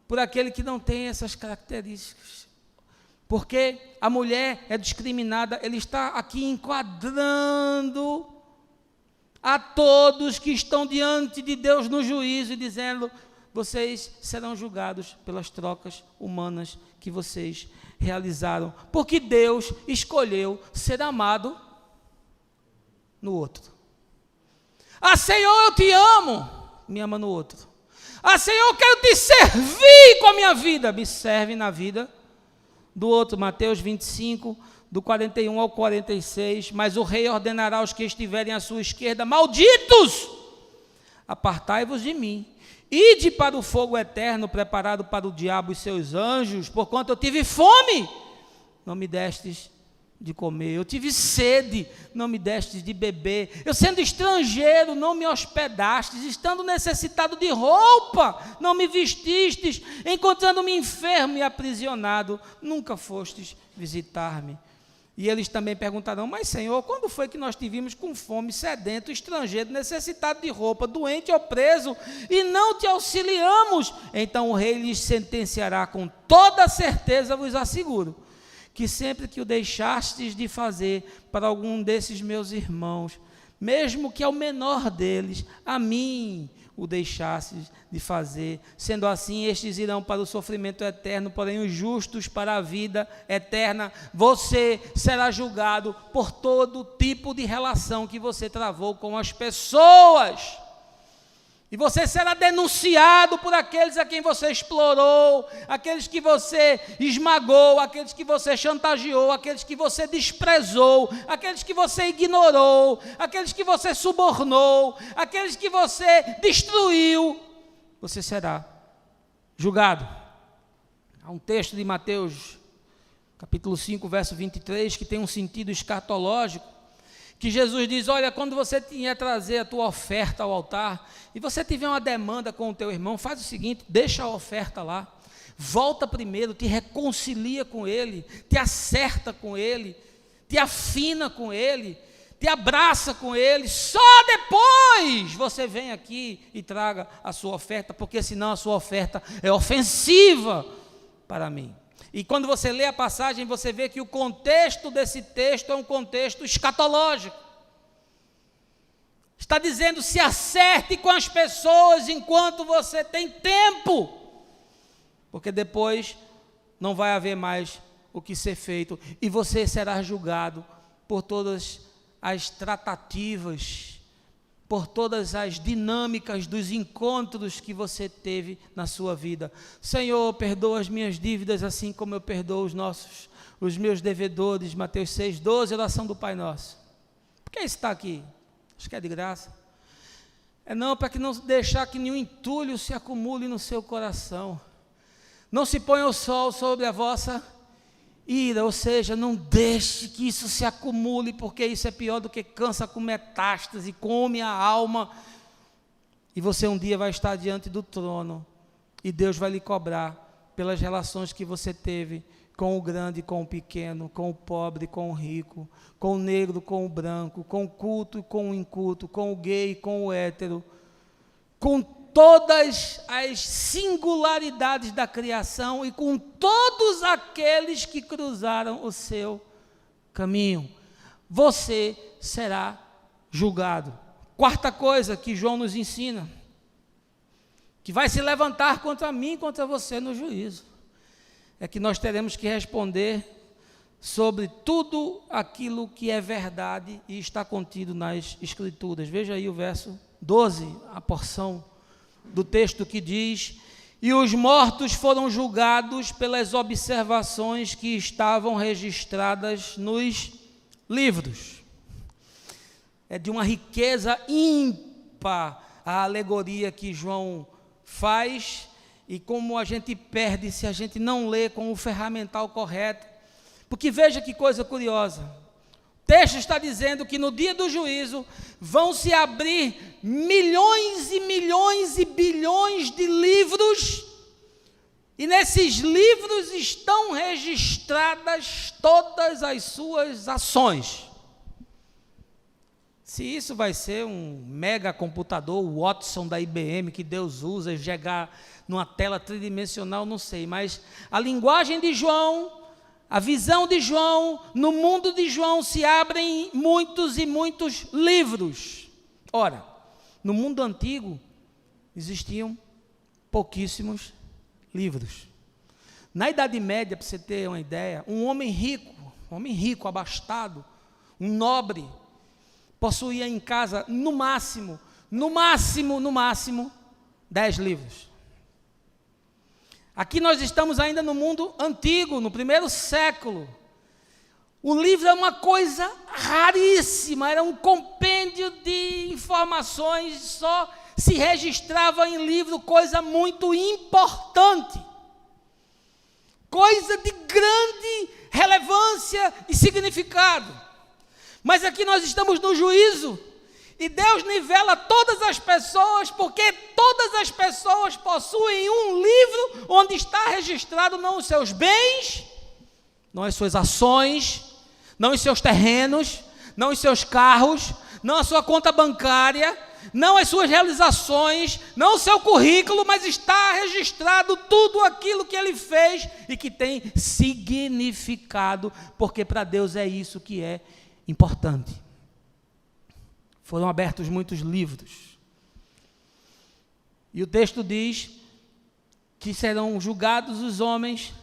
por aquele que não tem essas características. Porque a mulher é discriminada, ele está aqui enquadrando a todos que estão diante de Deus no juízo e dizendo: vocês serão julgados pelas trocas humanas que vocês realizaram, porque Deus escolheu ser amado no outro. Ah, Senhor, eu te amo, me ama no outro. Ah, Senhor, eu quero te servir com a minha vida, me serve na vida do outro. Mateus 25, do 41 ao 46, mas o rei ordenará aos que estiverem à sua esquerda: malditos, apartai-vos de mim, ide para o fogo eterno, preparado para o diabo e seus anjos, porquanto eu tive fome, não me destes de comer, eu tive sede, não me destes de beber, eu sendo estrangeiro, não me hospedastes, estando necessitado de roupa, não me vestistes, encontrando-me enfermo e aprisionado, nunca fostes visitar-me. E eles também perguntarão: mas Senhor, quando foi que nós te vimos com fome, sedento, estrangeiro, necessitado de roupa, doente ou preso, e não te auxiliamos? Então o rei lhes sentenciará: com toda certeza vos asseguro, que sempre que o deixastes de fazer para algum desses meus irmãos, mesmo que ao menor deles, a mim o deixastes de fazer. Sendo assim, estes irão para o sofrimento eterno, porém os justos para a vida eterna. Você será julgado por todo tipo de relação que você travou com as pessoas. E você será denunciado por aqueles a quem você explorou, aqueles que você esmagou, aqueles que você chantageou, aqueles que você desprezou, aqueles que você ignorou, aqueles que você subornou, aqueles que você destruiu. Você será julgado. Há um texto de Mateus, capítulo 5, verso 23, que tem um sentido escatológico, que Jesus diz: olha, quando você vier trazer a tua oferta ao altar, e você tiver uma demanda com o teu irmão, faz o seguinte: deixa a oferta lá, volta primeiro, te reconcilia com ele, te acerta com ele, te afina com ele, te abraça com ele, só depois você vem aqui e traga a sua oferta, porque senão a sua oferta é ofensiva para mim. E quando você lê a passagem, você vê que o contexto desse texto é um contexto escatológico. Está dizendo: se acerte com as pessoas enquanto você tem tempo, porque depois não vai haver mais o que ser feito, e você será julgado por todas as tratativas, por todas as dinâmicas dos encontros que você teve na sua vida. Senhor, perdoa as minhas dívidas, assim como eu perdoo os meus devedores. Mateus 6:12, oração do Pai Nosso. Por que está aqui? Acho que é de graça. É não, para que não deixar que nenhum entulho se acumule no seu coração. Não se ponha o sol sobre a vossa ira, ou seja, não deixe que isso se acumule, porque isso é pior do que câncer com metástase, come a alma, e você um dia vai estar diante do trono, e Deus vai lhe cobrar pelas relações que você teve com o grande, com o pequeno, com o pobre, com o rico, com o negro, com o branco, com o culto e com o inculto, com o gay, com o hétero, com todas as singularidades da criação e com todos aqueles que cruzaram o seu caminho. Você será julgado. Quarta coisa que João nos ensina, que vai se levantar contra mim e contra você no juízo, é que nós teremos que responder sobre tudo aquilo que é verdade e está contido nas Escrituras. Veja aí o verso 12, a porção do texto que diz: e os mortos foram julgados pelas observações que estavam registradas nos livros. É de uma riqueza ímpar a alegoria que João faz, e como a gente perde se a gente não lê com o ferramental correto. Porque veja que coisa curiosa, o texto está dizendo que no dia do juízo vão se abrir milhões e milhões e bilhões de livros, e nesses livros estão registradas todas as suas ações. Se isso vai ser um mega computador, o Watson da IBM, que Deus usa e chegar numa tela tridimensional, não sei, mas a linguagem de João, a visão de João, no mundo de João se abrem muitos e muitos livros. Ora, no mundo antigo existiam pouquíssimos livros. Na Idade Média, para você ter uma ideia, um homem rico, abastado, um nobre, possuía em casa, no máximo, 10 livros. Aqui nós estamos ainda no mundo antigo, no primeiro século. O livro é uma coisa raríssima, era um compêndio de informações, só se registrava em livro coisa muito importante, coisa de grande relevância e significado. Mas aqui nós estamos no juízo, e Deus nivela todas as pessoas, porque todas as pessoas possuem um livro onde está registrado não os seus bens, não as suas ações, não os seus terrenos, não os seus carros, não a sua conta bancária, não as suas realizações, não o seu currículo, mas está registrado tudo aquilo que ele fez e que tem significado, porque para Deus é isso que é importante. Foram abertos muitos livros. E o texto diz que serão julgados os homens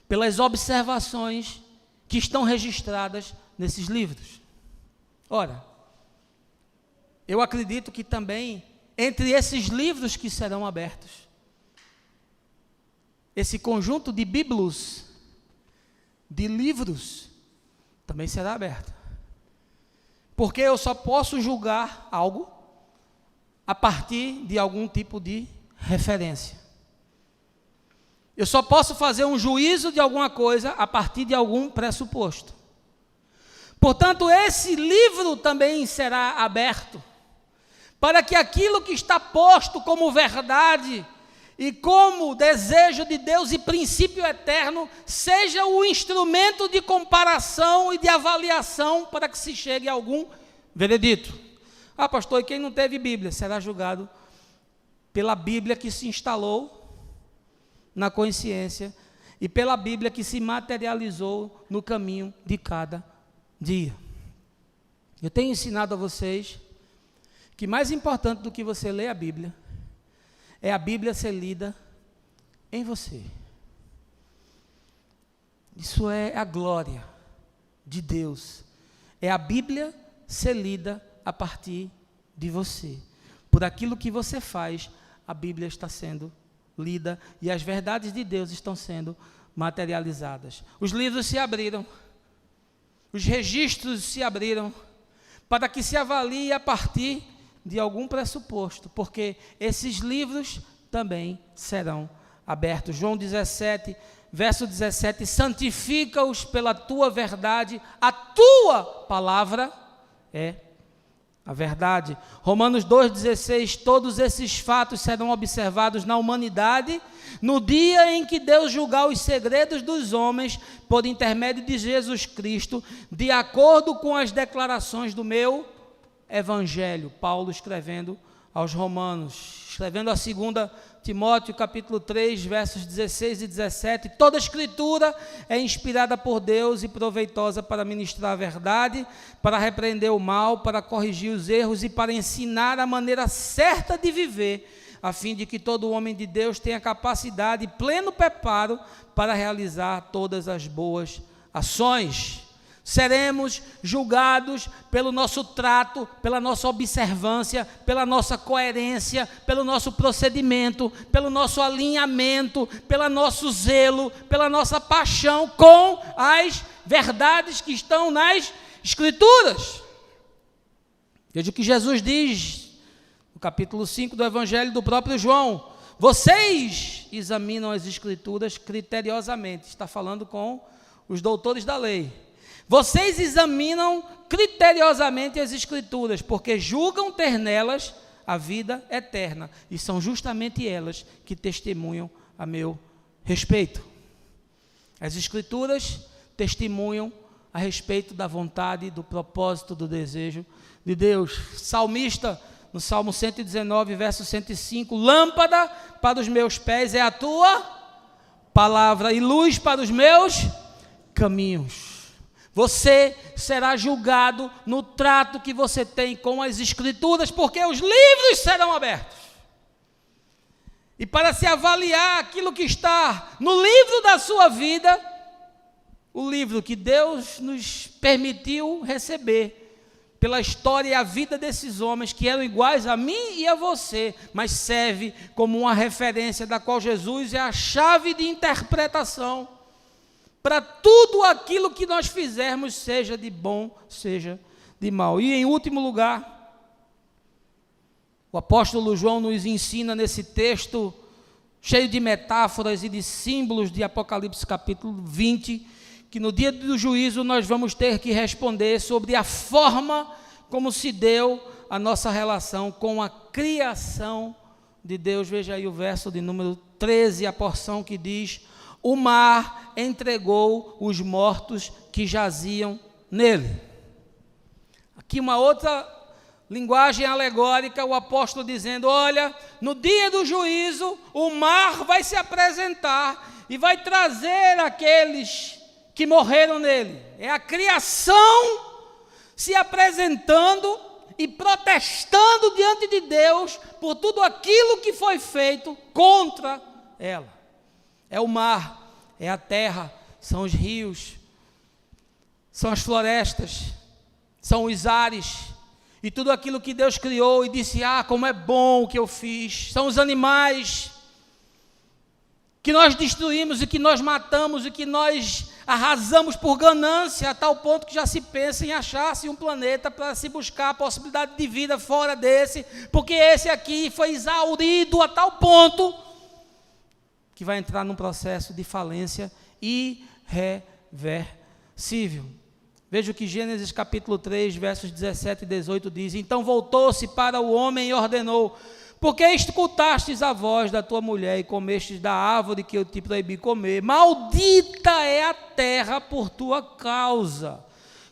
pelas observações que estão registradas nesses livros. Ora, eu acredito que também, entre esses livros que serão abertos, esse conjunto de bíblios, de livros, também será aberto. Porque eu só posso julgar algo a partir de algum tipo de referência. Eu só posso fazer um juízo de alguma coisa a partir de algum pressuposto. Portanto, esse livro também será aberto, para que aquilo que está posto como verdade e como desejo de Deus e princípio eterno, seja o instrumento de comparação e de avaliação para que se chegue a algum veredito. Ah, pastor, e quem não teve Bíblia será julgado pela Bíblia que se instalou na consciência e pela Bíblia que se materializou no caminho de cada dia. Eu tenho ensinado a vocês que mais importante do que você ler a Bíblia é a Bíblia ser lida em você. Isso é a glória de Deus. É a Bíblia ser lida a partir de você. Por aquilo que você faz, a Bíblia está sendo lida e as verdades de Deus estão sendo materializadas. Os livros se abriram, os registros se abriram, para que se avalie a partir de algum pressuposto, porque esses livros também serão abertos. João 17, verso 17, santifica-os pela tua verdade, a tua palavra é a verdade. Romanos 2,16, todos esses fatos serão observados na humanidade no dia em que Deus julgar os segredos dos homens por intermédio de Jesus Cristo, de acordo com as declarações do meu Evangelho. Paulo escrevendo aos Romanos, escrevendo a 2 Timóteo capítulo 3, versos 16 e 17, toda a escritura é inspirada por Deus e proveitosa para ministrar a verdade, para repreender o mal, para corrigir os erros e para ensinar a maneira certa de viver, a fim de que todo homem de Deus tenha capacidade e pleno preparo para realizar todas as boas ações. Seremos julgados pelo nosso trato, pela nossa observância, pela nossa coerência, pelo nosso procedimento, pelo nosso alinhamento, pelo nosso zelo, pela nossa paixão com as verdades que estão nas Escrituras. Veja o que Jesus diz no capítulo 5 do Evangelho do próprio João: vocês examinam as Escrituras criteriosamente. Está falando com os doutores da lei. Vocês examinam criteriosamente as Escrituras, porque julgam ter nelas a vida eterna, e são justamente elas que testemunham a meu respeito. As Escrituras testemunham a respeito da vontade, do propósito, do desejo de Deus. Salmista, no Salmo 119, verso 105, lâmpada para os meus pés é a tua palavra e luz para os meus caminhos. Você será julgado no trato que você tem com as Escrituras, porque os livros serão abertos. E para se avaliar aquilo que está no livro da sua vida, o livro que Deus nos permitiu receber, pela história e a vida desses homens que eram iguais a mim e a você, mas serve como uma referência da qual Jesus é a chave de interpretação para tudo aquilo que nós fizermos, seja de bom, seja de mal. E em último lugar, o apóstolo João nos ensina nesse texto, cheio de metáforas e de símbolos de Apocalipse capítulo 20, que no dia do juízo nós vamos ter que responder sobre a forma como se deu a nossa relação com a criação de Deus. Veja aí o verso de número 13, a porção que diz: o mar entregou os mortos que jaziam nele. Aqui uma outra linguagem alegórica, o apóstolo dizendo: olha, no dia do juízo, o mar vai se apresentar e vai trazer aqueles que morreram nele. É a criação se apresentando e protestando diante de Deus por tudo aquilo que foi feito contra ela. É o mar, é a terra, são os rios, são as florestas, são os ares, e tudo aquilo que Deus criou e disse: ah, como é bom o que eu fiz. São os animais que nós destruímos e que nós matamos e que nós arrasamos por ganância, a tal ponto que já se pensa em achar-se um planeta para se buscar a possibilidade de vida fora desse, porque esse aqui foi exaurido a tal ponto que vai entrar num processo de falência irreversível. Veja o que Gênesis capítulo 3, versos 17 e 18 diz: então voltou-se para o homem e ordenou: porque escutastes a voz da tua mulher e comestes da árvore que eu te proibi comer, maldita é a terra por tua causa,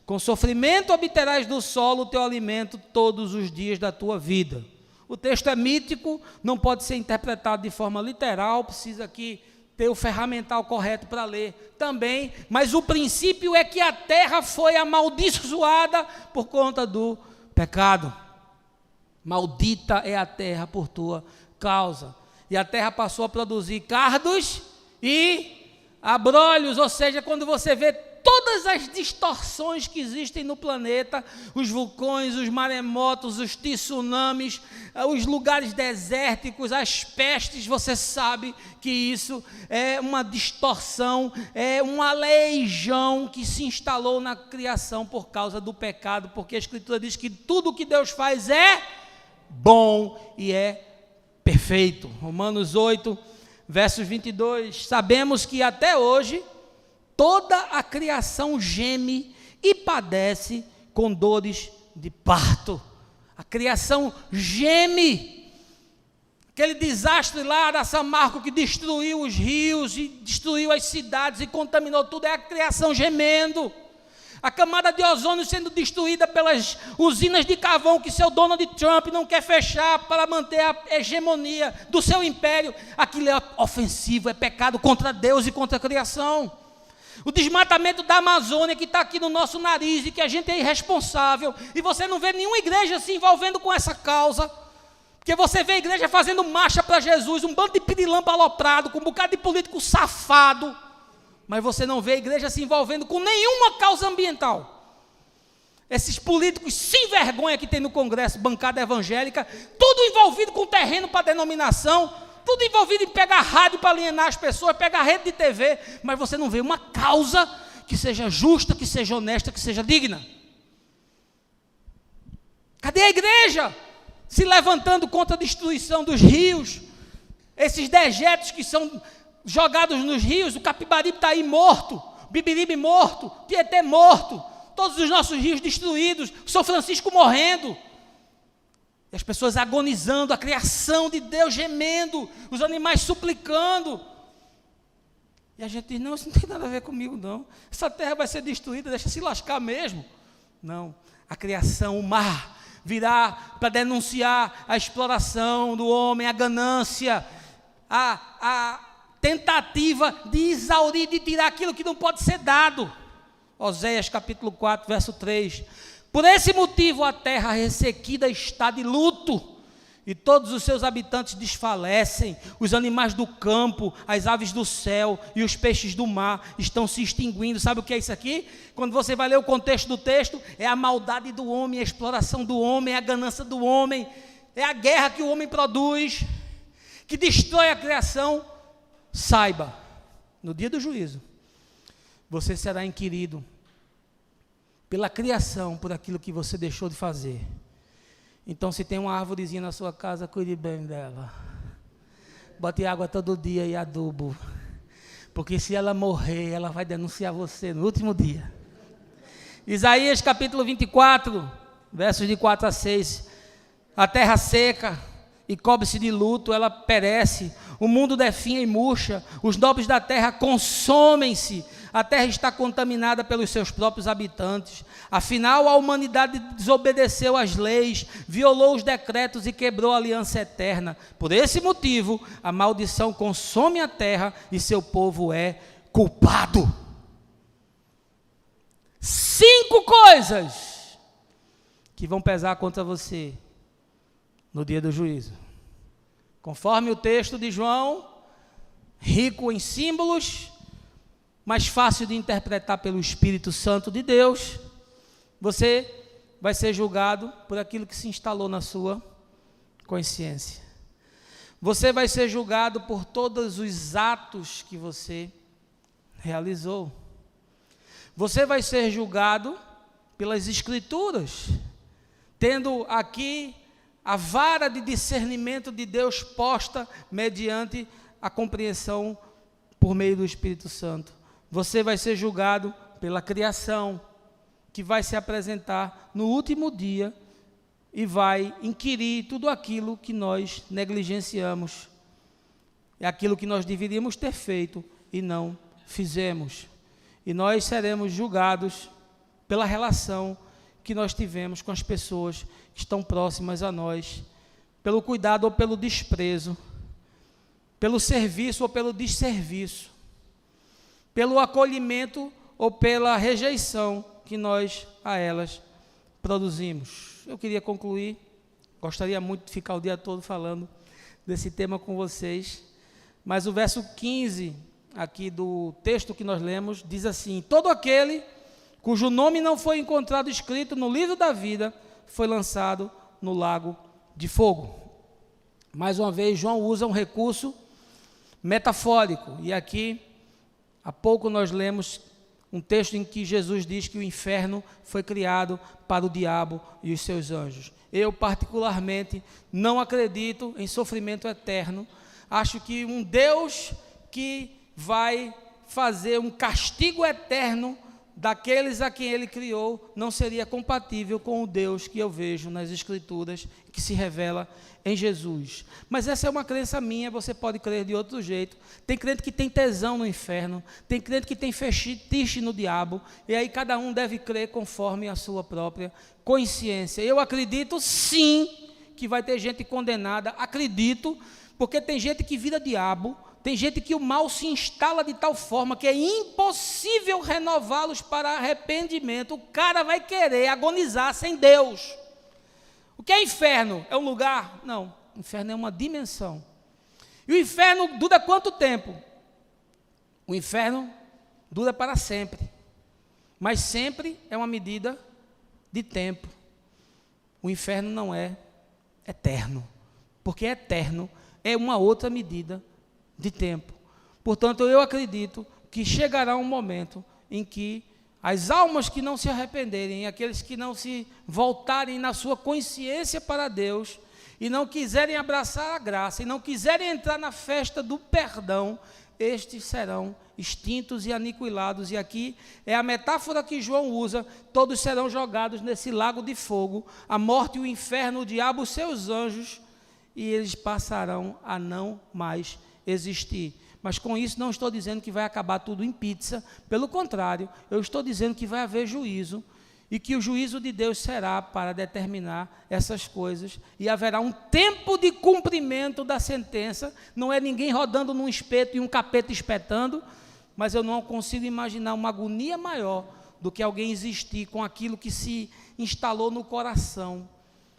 com sofrimento obterás do solo o teu alimento todos os dias da tua vida. O texto é mítico, não pode ser interpretado de forma literal, precisa aqui ter o ferramental correto para ler também, mas o princípio é que a terra foi amaldiçoada por conta do pecado. Maldita é a terra por tua causa. E a terra passou a produzir cardos e abrolhos, ou seja, quando você vê todas as distorções que existem no planeta, os vulcões, os maremotos, os tsunamis, os lugares desérticos, as pestes, você sabe que isso é uma distorção, é um aleijão que se instalou na criação por causa do pecado, porque a Escritura diz que tudo que Deus faz é bom e é perfeito. Romanos 8, versos 22, sabemos que até hoje toda a criação geme e padece com dores de parto, A criação geme. Aquele desastre lá da Samarco que destruiu os rios e destruiu as cidades e contaminou tudo, é a criação gemendo. A camada de ozônio sendo destruída pelas usinas de carvão que seu Donald Trump não quer fechar para manter a hegemonia do seu império. Aquilo é ofensivo, é pecado contra Deus e contra a criação. O desmatamento da Amazônia que está aqui no nosso nariz e que a gente é irresponsável. E você não vê nenhuma igreja se envolvendo com essa causa. Porque você vê a igreja fazendo marcha para Jesus, um bando de pirilampo aloprado, com um bocado de político safado. Mas você não vê a igreja se envolvendo com nenhuma causa ambiental. Esses políticos sem vergonha que tem no Congresso, bancada evangélica, tudo envolvido com terreno para denominação, tudo envolvido em pegar rádio para alienar as pessoas, pegar rede de TV, mas você não vê uma causa que seja justa, que seja honesta, que seja digna. Cadê a igreja se levantando contra a destruição dos rios? Esses dejetos que são jogados nos rios, o Capibaribe está aí morto, o Bibiribe morto, o Tietê morto, todos os nossos rios destruídos, o São Francisco morrendo, e as pessoas agonizando, a criação de Deus gemendo, os animais suplicando, e a gente diz, não, isso não tem nada a ver comigo não, essa terra vai ser destruída, deixa se lascar mesmo. Não, a criação, o mar, virá para denunciar a exploração do homem, a ganância, a tentativa de exaurir, de tirar aquilo que não pode ser dado. Oséias capítulo 4, verso 3. Por esse motivo a terra ressequida está de luto, e todos os seus habitantes desfalecem, os animais do campo, as aves do céu e os peixes do mar estão se extinguindo. Sabe o que é isso aqui? Quando você vai ler o contexto do texto, é a maldade do homem, a exploração do homem, é a ganância do homem, é a guerra que o homem produz, que destrói a criação. Saiba, no dia do juízo, você será inquirido pela criação, por aquilo que você deixou de fazer. Então, se tem uma árvorezinha na sua casa, cuide bem dela. Bote água todo dia e adubo. Porque se ela morrer, ela vai denunciar você no último dia. Isaías capítulo 24, versos de 4 a 6. A terra seca e cobre-se de luto, ela perece. O mundo definha e murcha, os nobres da terra consomem-se, a terra está contaminada pelos seus próprios habitantes. Afinal, a humanidade desobedeceu às leis, violou os decretos e quebrou a aliança eterna. Por esse motivo, a maldição consome a terra e seu povo é culpado. 5 coisas que vão pesar contra você no dia do juízo. Conforme o texto de João, rico em símbolos, mas fácil de interpretar pelo Espírito Santo de Deus, você vai ser julgado por aquilo que se instalou na sua consciência. Você vai ser julgado por todos os atos que você realizou. Você vai ser julgado pelas Escrituras, tendo aqui a vara de discernimento de Deus posta mediante a compreensão por meio do Espírito Santo. Você vai ser julgado pela criação, que vai se apresentar no último dia e vai inquirir tudo aquilo que nós negligenciamos. É aquilo que nós deveríamos ter feito e não fizemos. E nós seremos julgados pela relação que nós tivemos com as pessoas que estão próximas a nós, pelo cuidado ou pelo desprezo, pelo serviço ou pelo desserviço, pelo acolhimento ou pela rejeição que nós a elas produzimos. Eu queria concluir, gostaria muito de ficar o dia todo falando desse tema com vocês, mas o verso 15 aqui do texto que nós lemos diz assim: todo aquele cujo nome não foi encontrado escrito no livro da vida foi lançado no lago de fogo. Mais uma vez, João usa um recurso metafórico, e aqui há pouco nós lemos um texto em que Jesus diz que o inferno foi criado para o diabo e os seus anjos. Eu, particularmente, não acredito em sofrimento eterno. Acho que um Deus que vai fazer um castigo eterno daqueles a quem ele criou não seria compatível com o Deus que eu vejo nas Escrituras, que se revela em Jesus. Mas essa é uma crença minha, você pode crer de outro jeito. Tem crente que tem tesão no inferno, tem crente que tem fetiche no diabo, e aí cada um deve crer conforme a sua própria consciência. Eu acredito sim que vai ter gente condenada, acredito, porque tem gente que vira diabo. Tem gente que o mal se instala de tal forma que é impossível renová-los para arrependimento. O cara vai querer agonizar sem Deus. O que é inferno? É um lugar? Não, inferno é uma dimensão. E o inferno dura quanto tempo? O inferno dura para sempre. Mas sempre é uma medida de tempo. O inferno não é eterno. Porque eterno é uma outra medida de tempo. Portanto, eu acredito que chegará um momento em que as almas que não se arrependerem, aqueles que não se voltarem na sua consciência para Deus, e não quiserem abraçar a graça, e não quiserem entrar na festa do perdão, estes serão extintos e aniquilados. E aqui é a metáfora que João usa: todos serão jogados nesse lago de fogo, a morte, o inferno, o diabo, os seus anjos, e eles passarão a não mais existir. Mas com isso não estou dizendo que vai acabar tudo em pizza, pelo contrário, eu estou dizendo que vai haver juízo, e que o juízo de Deus será para determinar essas coisas, e haverá um tempo de cumprimento da sentença. Não é ninguém rodando num espeto e um capeta espetando, mas eu não consigo imaginar uma agonia maior do que alguém existir com aquilo que se instalou no coração,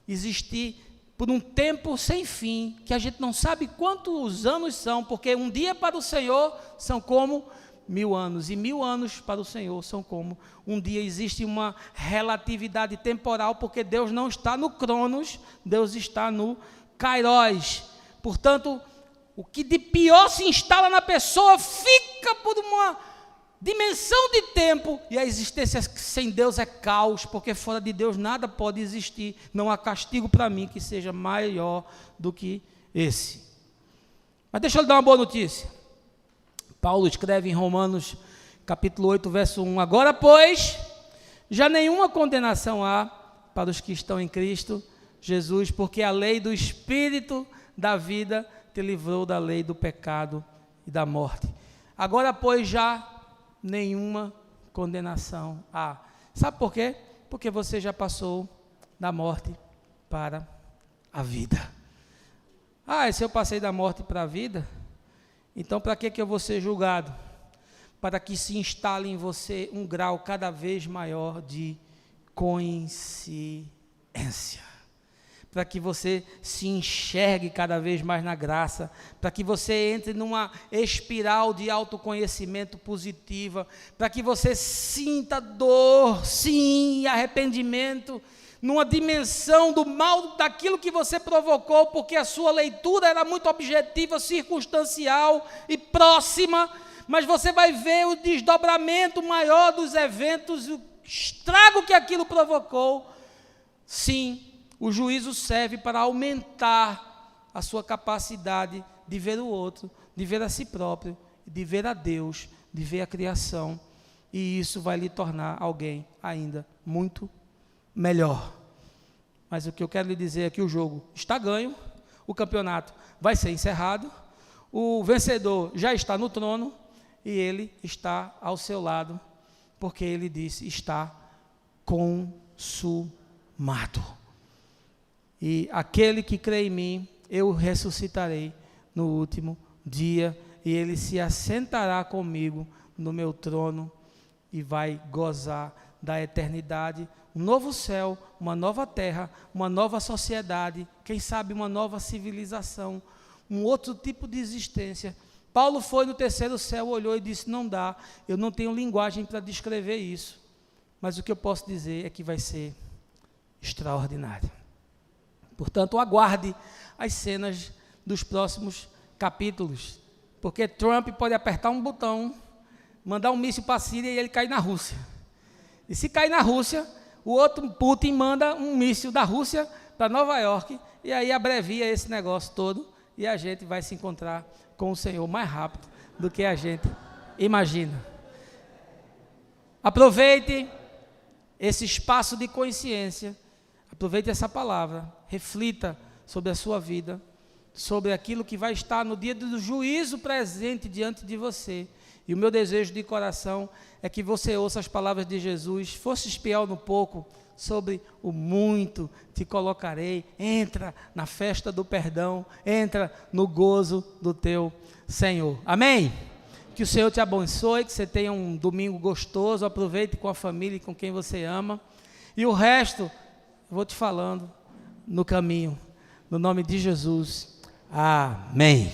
existir por um tempo sem fim, que a gente não sabe quantos anos são, porque um dia para o Senhor são como 1000 anos, e 1000 anos para o Senhor são como um dia. Existe uma relatividade temporal, porque Deus não está no Cronos, Deus está no Kairos. Portanto, o que de pior se instala na pessoa fica por uma dimensão de tempo, e a existência sem Deus é caos, porque fora de Deus nada pode existir. Não há castigo para mim que seja maior do que esse. Mas deixa eu lhe dar uma boa notícia. Paulo escreve em Romanos capítulo 8, verso 1: agora, pois, já nenhuma condenação há para os que estão em Cristo Jesus, porque a lei do Espírito da vida te livrou da lei do pecado e da morte. Agora, pois, já nenhuma condenação há. Sabe por quê? Porque você já passou da morte para a vida. E se eu passei da morte para a vida, então para que eu vou ser julgado? Para que se instale em você um grau cada vez maior de consciência, para que você se enxergue cada vez mais na graça, para que você entre numa espiral de autoconhecimento positiva, para que você sinta dor, sim, arrependimento, numa dimensão do mal, daquilo que você provocou, porque a sua leitura era muito objetiva, circunstancial e próxima, mas você vai ver o desdobramento maior dos eventos, o estrago que aquilo provocou. Sim, o juízo serve para aumentar a sua capacidade de ver o outro, de ver a si próprio, de ver a Deus, de ver a criação, e isso vai lhe tornar alguém ainda muito melhor. Mas o que eu quero lhe dizer é que o jogo está ganho, o campeonato vai ser encerrado, o vencedor já está no trono, e ele está ao seu lado, porque ele disse: está consumado. E aquele que crê em mim, eu ressuscitarei no último dia, e ele se assentará comigo no meu trono, e vai gozar da eternidade, um novo céu, uma nova terra, uma nova sociedade, quem sabe uma nova civilização, um outro tipo de existência. Paulo foi no terceiro céu, olhou e disse: não dá, eu não tenho linguagem para descrever isso, mas o que eu posso dizer é que vai ser extraordinário. Portanto, aguarde as cenas dos próximos capítulos, porque Trump pode apertar um botão, mandar um míssil para a Síria e ele cair na Rússia. E se cair na Rússia, o outro Putin manda um míssil da Rússia para Nova York, e aí abrevia esse negócio todo, e a gente vai se encontrar com o Senhor mais rápido do que a gente imagina. Aproveite esse espaço de consciência, aproveite essa palavra, reflita sobre a sua vida, sobre aquilo que vai estar no dia do juízo presente diante de você. E o meu desejo de coração é que você ouça as palavras de Jesus: fosse fiel no pouco, sobre o muito te colocarei. Entra na festa do perdão, entra no gozo do teu Senhor. Amém? Que o Senhor te abençoe, que você tenha um domingo gostoso, aproveite com a família e com quem você ama. E o resto, eu vou te falando no caminho. No nome de Jesus. Amém.